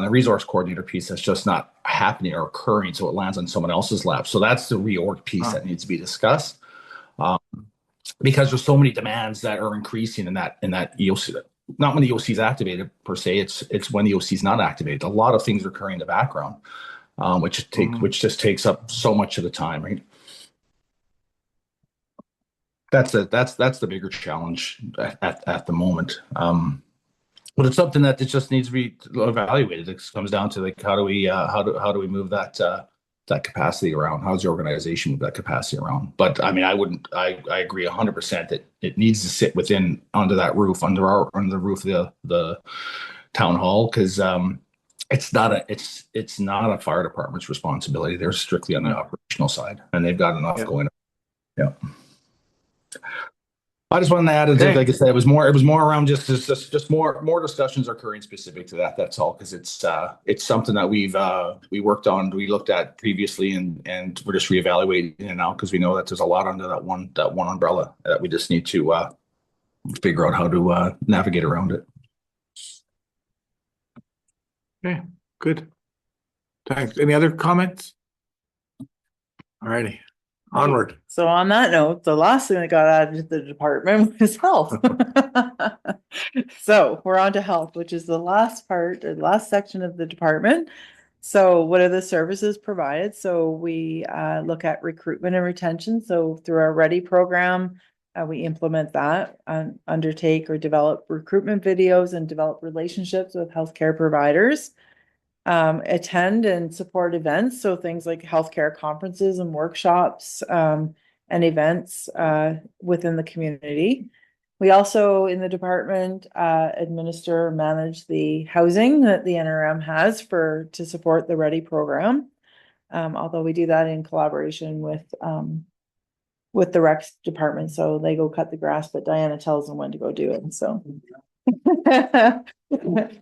resource coordinator piece that's just not happening or occurring, so it lands on someone else's lap. So that's the reorg piece that needs to be discussed, because there's so many demands that are increasing in that EOC. Not when the EOC is activated per se, it's when the EOC is not activated. A lot of things are occurring in the background, which just takes up so much of the time, right? That's the bigger challenge at the moment. But it's something that it just needs to be evaluated. It comes down to how do we move that capacity around? How's the organization move that capacity around? But I mean, I agree 100% that it needs to sit under that roof, under the roof of the town hall, because it's not a fire department's responsibility. They're strictly on the operational side, and they've got enough going on. Yeah. I just wanted to add, like I said, it was more around just more discussions occurring specific to that. That's all, because it's something that we worked on, we looked at previously, and we're just reevaluating it now because we know that there's a lot under that one umbrella that we just need to figure out how to navigate around it. Okay, good. Thanks. Any other comments? All righty. Onward. So on that note, the last thing that got added to the department was health. So we're on to health, which is the last part or the last section of the department. So what are the services provided? So we look at recruitment and retention. So through our Ready program, we implement that, undertake or develop recruitment videos and develop relationships with healthcare providers. Attend and support events, so things like healthcare conferences and workshops and events within the community. We also, in the department, administer, manage the housing that the NRM has to support the Ready program. Although we do that in collaboration with the Recs department, so they go cut the grass, but Diana tells them when to go do it, so.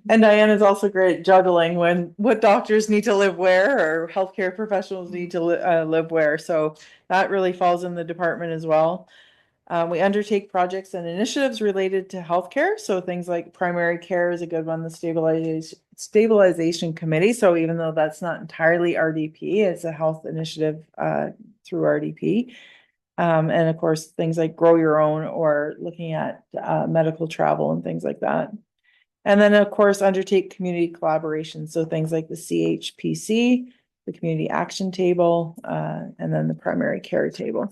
And Diana's also great at juggling what doctors need to live where or healthcare professionals need to live where. So that really falls in the department as well. We undertake projects and initiatives related to healthcare. So things like primary care is a good one, the stabilization committee. So even though that's not entirely RDP, it's a health initiative through RDP. And of course, things like grow your own or looking at medical travel and things like that. And then, of course, undertake community collaboration. So things like the CHPC, the community action table, and then the primary care table.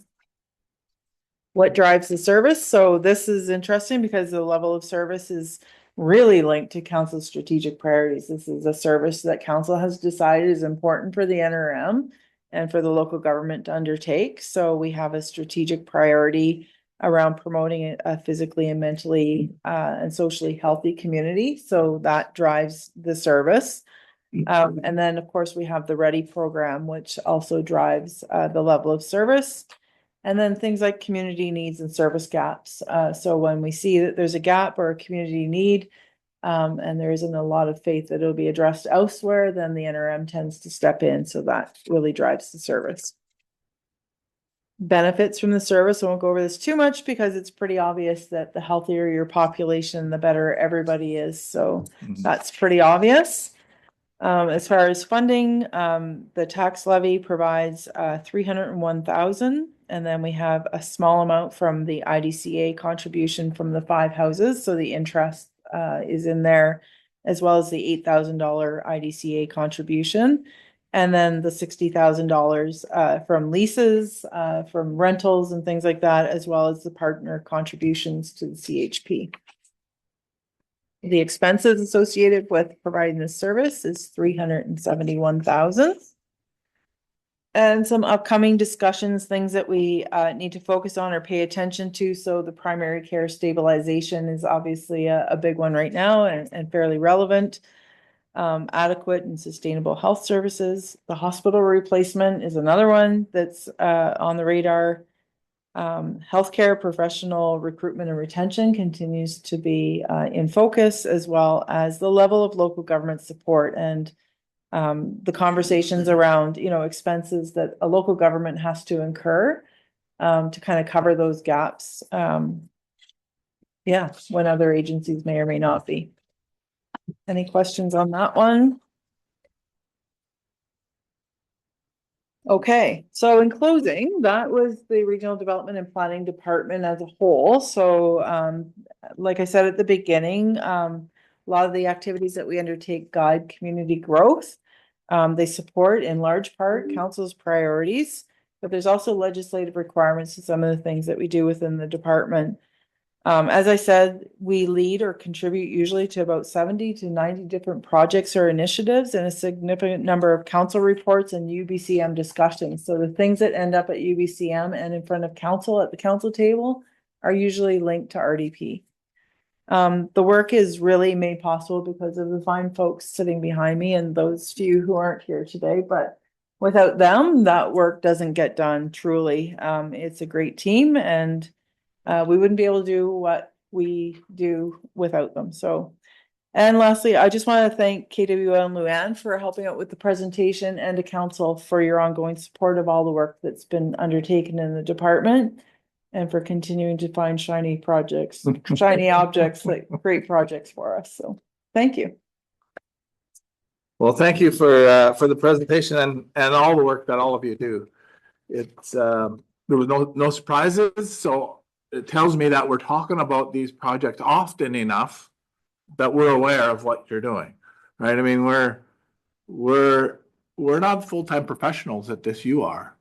What drives the service? So this is interesting because the level of service is really linked to council's strategic priorities. This is a service that council has decided is important for the NRM and for the local government to undertake. So we have a strategic priority around promoting a physically and mentally and socially healthy community. So that drives the service. And then, of course, we have the Ready program, which also drives the level of service. And then things like community needs and service gaps. So when we see that there's a gap or a community need, and there isn't a lot of faith that it'll be addressed elsewhere, then the NRM tends to step in. So that really drives the service. Benefits from the service. I won't go over this too much because it's pretty obvious that the healthier your population, the better everybody is. So that's pretty obvious. As far as funding, the tax levy provides 301,000, and then we have a small amount from the IDCA contribution from the 5 houses. So the interest is in there, as well as the $8,000 IDCA contribution. And then the $60,000 from leases, from rentals and things like that, as well as the partner contributions to the CHP. The expenses associated with providing this service is 371,000. And some upcoming discussions, things that we need to focus on or pay attention to. So the primary care stabilization is obviously a big one right now and fairly relevant. Adequate and sustainable health services. The hospital replacement is another one that's on the radar. Healthcare professional recruitment and retention continues to be in focus, as well as the level of local government support and the conversations around, expenses that a local government has to incur to kind of cover those gaps. When other agencies may or may not be. Any questions on that one? Okay, so in closing, that was the Regional Development and Planning Department as a whole. So like I said at the beginning, a lot of the activities that we undertake guide community growth. They support in large part council's priorities, but there's also legislative requirements to some of the things that we do within the department. As I said, we lead or contribute usually to about 70 to 90 different projects or initiatives and a significant number of council reports and UBCM discussions. So the things that end up at UBCM and in front of council at the council table are usually linked to RDP. The work is really made possible because of the fine folks sitting behind me and those few who aren't here today, but without them, that work doesn't get done truly. It's a great team and we wouldn't be able to do what we do without them. So, and lastly, I just want to thank KWL and Luann for helping out with the presentation and to council for your ongoing support of all the work that's been undertaken in the department and for continuing to find shiny objects, like great projects for us. So thank you. Well, thank you for the presentation and all the work that all of you do. It's there was no surprises, so it tells me that we're talking about these projects often enough that we're aware of what you're doing, right? I mean, we're not full-time professionals at this, you are.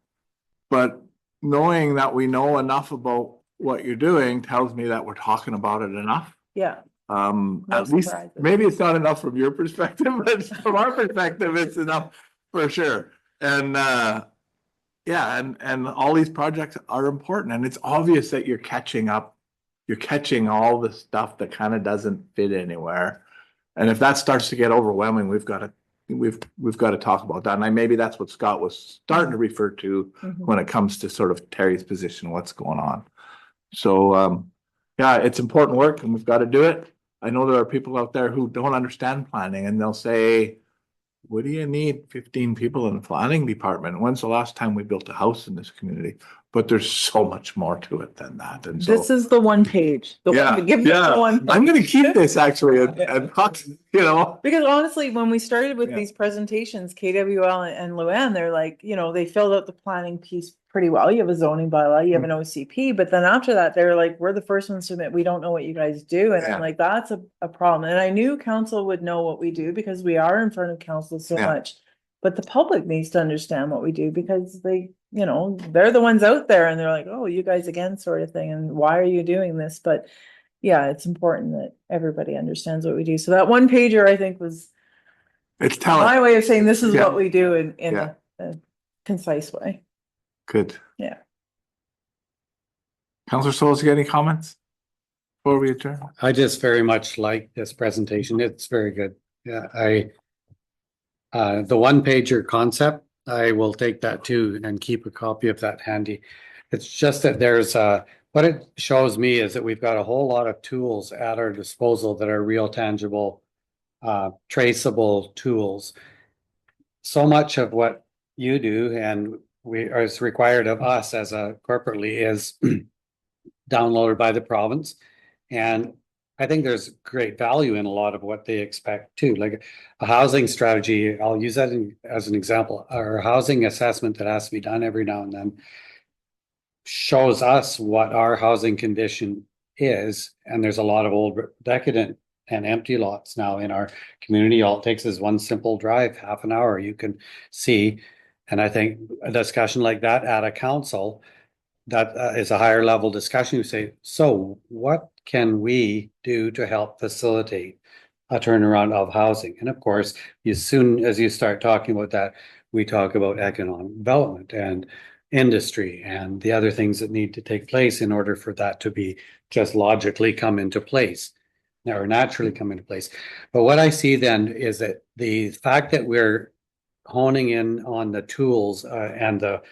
But knowing that we know enough about what you're doing tells me that we're talking about it enough. Yeah, No at least surprises. maybe it's not enough from your perspective, but from our perspective, it's enough for sure. And yeah, and all these projects are important, and it's obvious that you're catching up. You're catching all the stuff that kind of doesn't fit anywhere. And if that starts to get overwhelming, we've got to talk about that. And maybe that's what Scott was starting to refer to when it comes to sort of Terry's position, what's going on. So yeah, it's important work and we've got to do it. I know there are people out there who don't understand planning and they'll say, what do you need 15 people in the planning department? When's the last time we built a house in this community? But there's so much more to it than that. And so this is the one page. The yeah, one, give me yeah. the one. I'm gonna keep this actually and talk, you know. Because honestly, when we started with Yeah. these presentations, KWL and Luann, they're like, you know, they filled out the planning piece pretty well. You have a zoning bylaw, you have an OCP, but then after that, they're like, we're the first ones to admit we don't know what you guys do. And Yeah. I'm like, that's a problem. And I knew council would know what we do because we are in front of council so Yeah. much. But the public needs to understand what we do because they, you know, they're the ones out there and they're like, oh, you guys again, sort of thing. And why are you doing this? But yeah, it's important that everybody understands what we do. So that one pager, I think, was It's telling. my way of saying this is Yeah. what we do in Yeah. a concise way. Good. Yeah. Counselor Souls, you got any comments before we adjourn? I just very much like this presentation. It's very good. Yeah, the one pager concept, I will take that too and keep a copy of that handy. It's just that there's what it shows me is that we've got a whole lot of tools at our disposal that are real tangible, traceable tools. So much of what you do and is required of us as a corporately is downloaded by the province. And I think there's great value in a lot of what they expect too. Like a housing strategy, I'll use that as an example. Our housing assessment that has to be done every now and then shows us what our housing condition is. And there's a lot of old decadent and empty lots now in our community. All it takes is one simple drive, half an hour, you can see. And I think a discussion like that at a council, that is a higher level discussion. You say, so what can we do to help facilitate a turnaround of housing? And of course, as soon as you start talking about that, we talk about economic development and industry and the other things that need to take place in order for that to be just logically come into place or naturally come into place. But what I see then is that the fact that we're honing in on the tools and the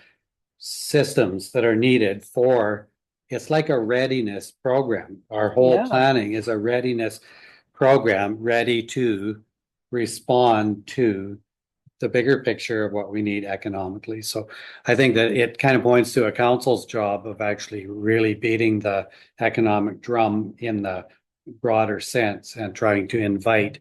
systems that are needed for, it's like a readiness program. Our whole Yeah. planning is a readiness program ready to respond to the bigger picture of what we need economically. So I think that it kind of points to a council's job of actually really beating the economic drum in the broader sense and trying to invite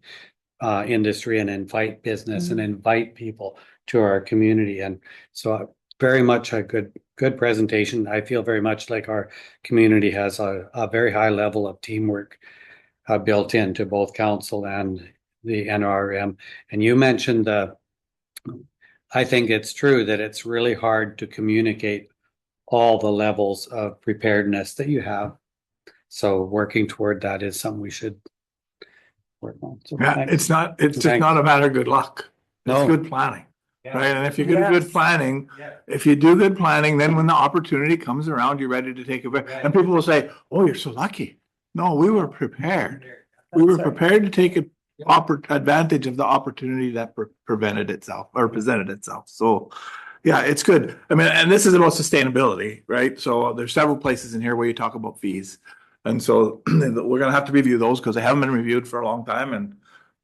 industry and invite business and invite people to our community. And so very much a good presentation. I feel very much like our community has a very high level of teamwork built into both council and the NRM. And you mentioned I think it's true that it's really hard to communicate all the levels of preparedness that you have. So working toward that is something we should work on. So Yeah, thanks. it's just Thanks. not a matter of good luck. It's No. good planning, Yeah. right? And if you do good Yes. planning, Yeah. if you do good planning, then when the opportunity comes around, you're ready to take it. And people will say, oh, you're so lucky. No, we were prepared. We were That's right. prepared to take advantage of the opportunity that presented itself. So yeah, it's good. I mean, and this is about sustainability, right? So there's several places in here where you talk about fees. And so we're gonna have to review those because they haven't been reviewed for a long time. And,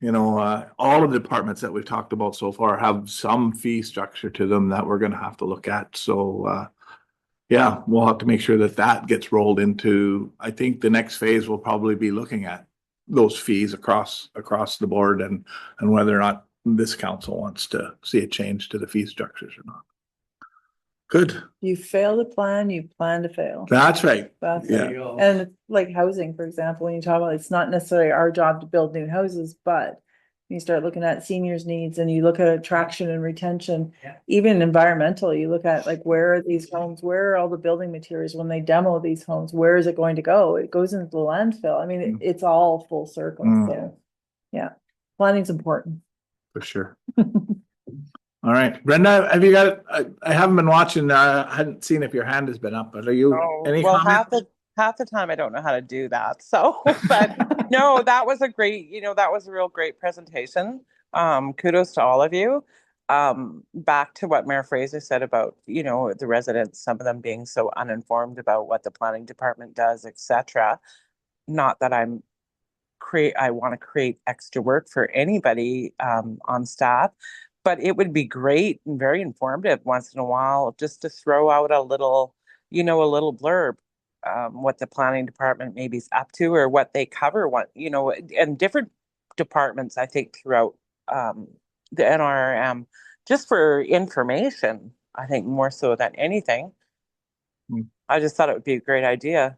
you know, all of the departments that we've talked about so far have some fee structure to them that we're gonna have to look at. So yeah, we'll have to make sure that that gets rolled into, I think the next phase will probably be looking at those fees across the board and whether or not this council wants to see a change to the fee structures or not. Good. You fail to plan, you plan to fail. That's right. That's Yeah. it. And it's like housing, for example, when you talk about, it's not necessarily our job to build new houses, but you start looking at seniors' needs and you look at attraction and retention, even environmental, you look at like, where are these homes? Where are all the building materials when they demo these homes? Where is it going to go? It goes into the landfill. I mean, it's all full circle. Mm. So, yeah, planning's important. For sure. All right, Brenda, have you got, I haven't been watching, I hadn't seen if your hand has been up, but are you, Oh, any well, comment? half the time I don't know how to do that. So, but no, that was a great, that was a real great presentation. Kudos to all of you. Back to what Mayor Fraser said about, the residents, some of them being so uninformed about what the planning department does, etc. Not that I want to create extra work for anybody on staff, but it would be great and very informative once in a while just to throw out a little blurb, what the planning department maybe is up to or what they cover, and different departments, I think, throughout the NRM, just for information, I think more so than anything. Mm. I just thought it would be a great idea.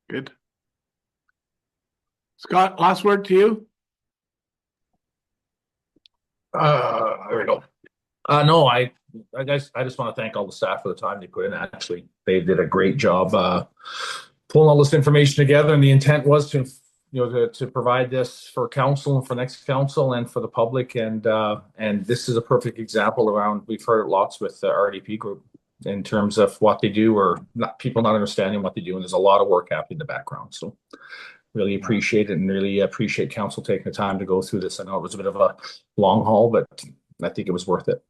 Good. Scott, last word to you? There we go. No, I just want to thank all the staff for the time they put in. Actually, they did a great job pulling all this information together, and the intent was to provide this for council and for next council and for the public, and this is a perfect example around. We've heard lots with the RDP group in terms of what they do, or people not understanding what they do, and there's a lot of work happening in the background. So really appreciate it, and really appreciate council taking the time to go through this. I know it was a bit of a long haul, but I think it was worth it.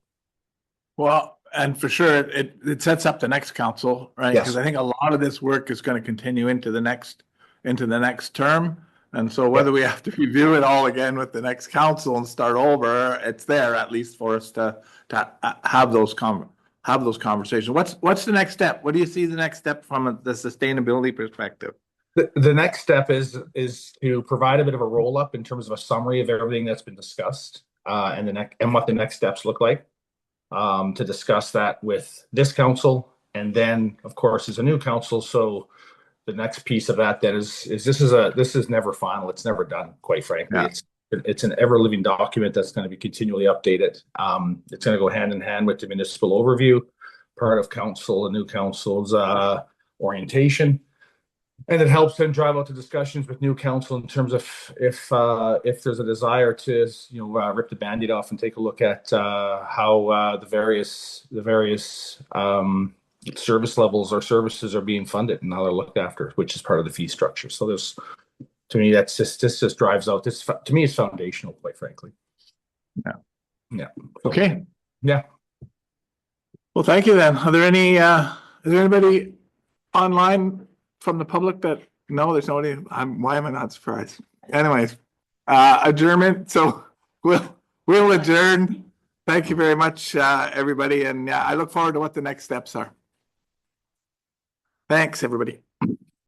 Well, and for sure, it sets up the next council, right? Yes. Because I think a lot of this work is going to continue into the next term. And so whether we have to review it all again with the next council and start over, it's there at least for us to have those conversations. What's the next step? What do you see the next step from the sustainability perspective? The next step is to provide a bit of a roll up in terms of a summary of everything that's been discussed, and what the next steps look like. To discuss that with this council, and then of course as a new council. So the next piece of that then is this is never final. It's never done, quite frankly. Yeah. It's an ever living document that's going to be continually updated. It's going to go hand in hand with the municipal overview, part of council, the new council's orientation. And it helps them drive out the discussions with new council in terms of if there's a desire to rip the Band-Aid off and take a look at how the various service levels or services are being funded and how they're looked after, which is part of the fee structure. So to me, this just drives out this. To me, it's foundational, quite frankly. Yeah. Okay. Yeah. Well, thank you then. Are there any, is there anybody online from the public that, no, there's nobody, why am I not surprised? Anyways, adjournment, so we'll adjourn. Thank you very much, everybody, and I look forward to what the next steps are. Thanks, everybody.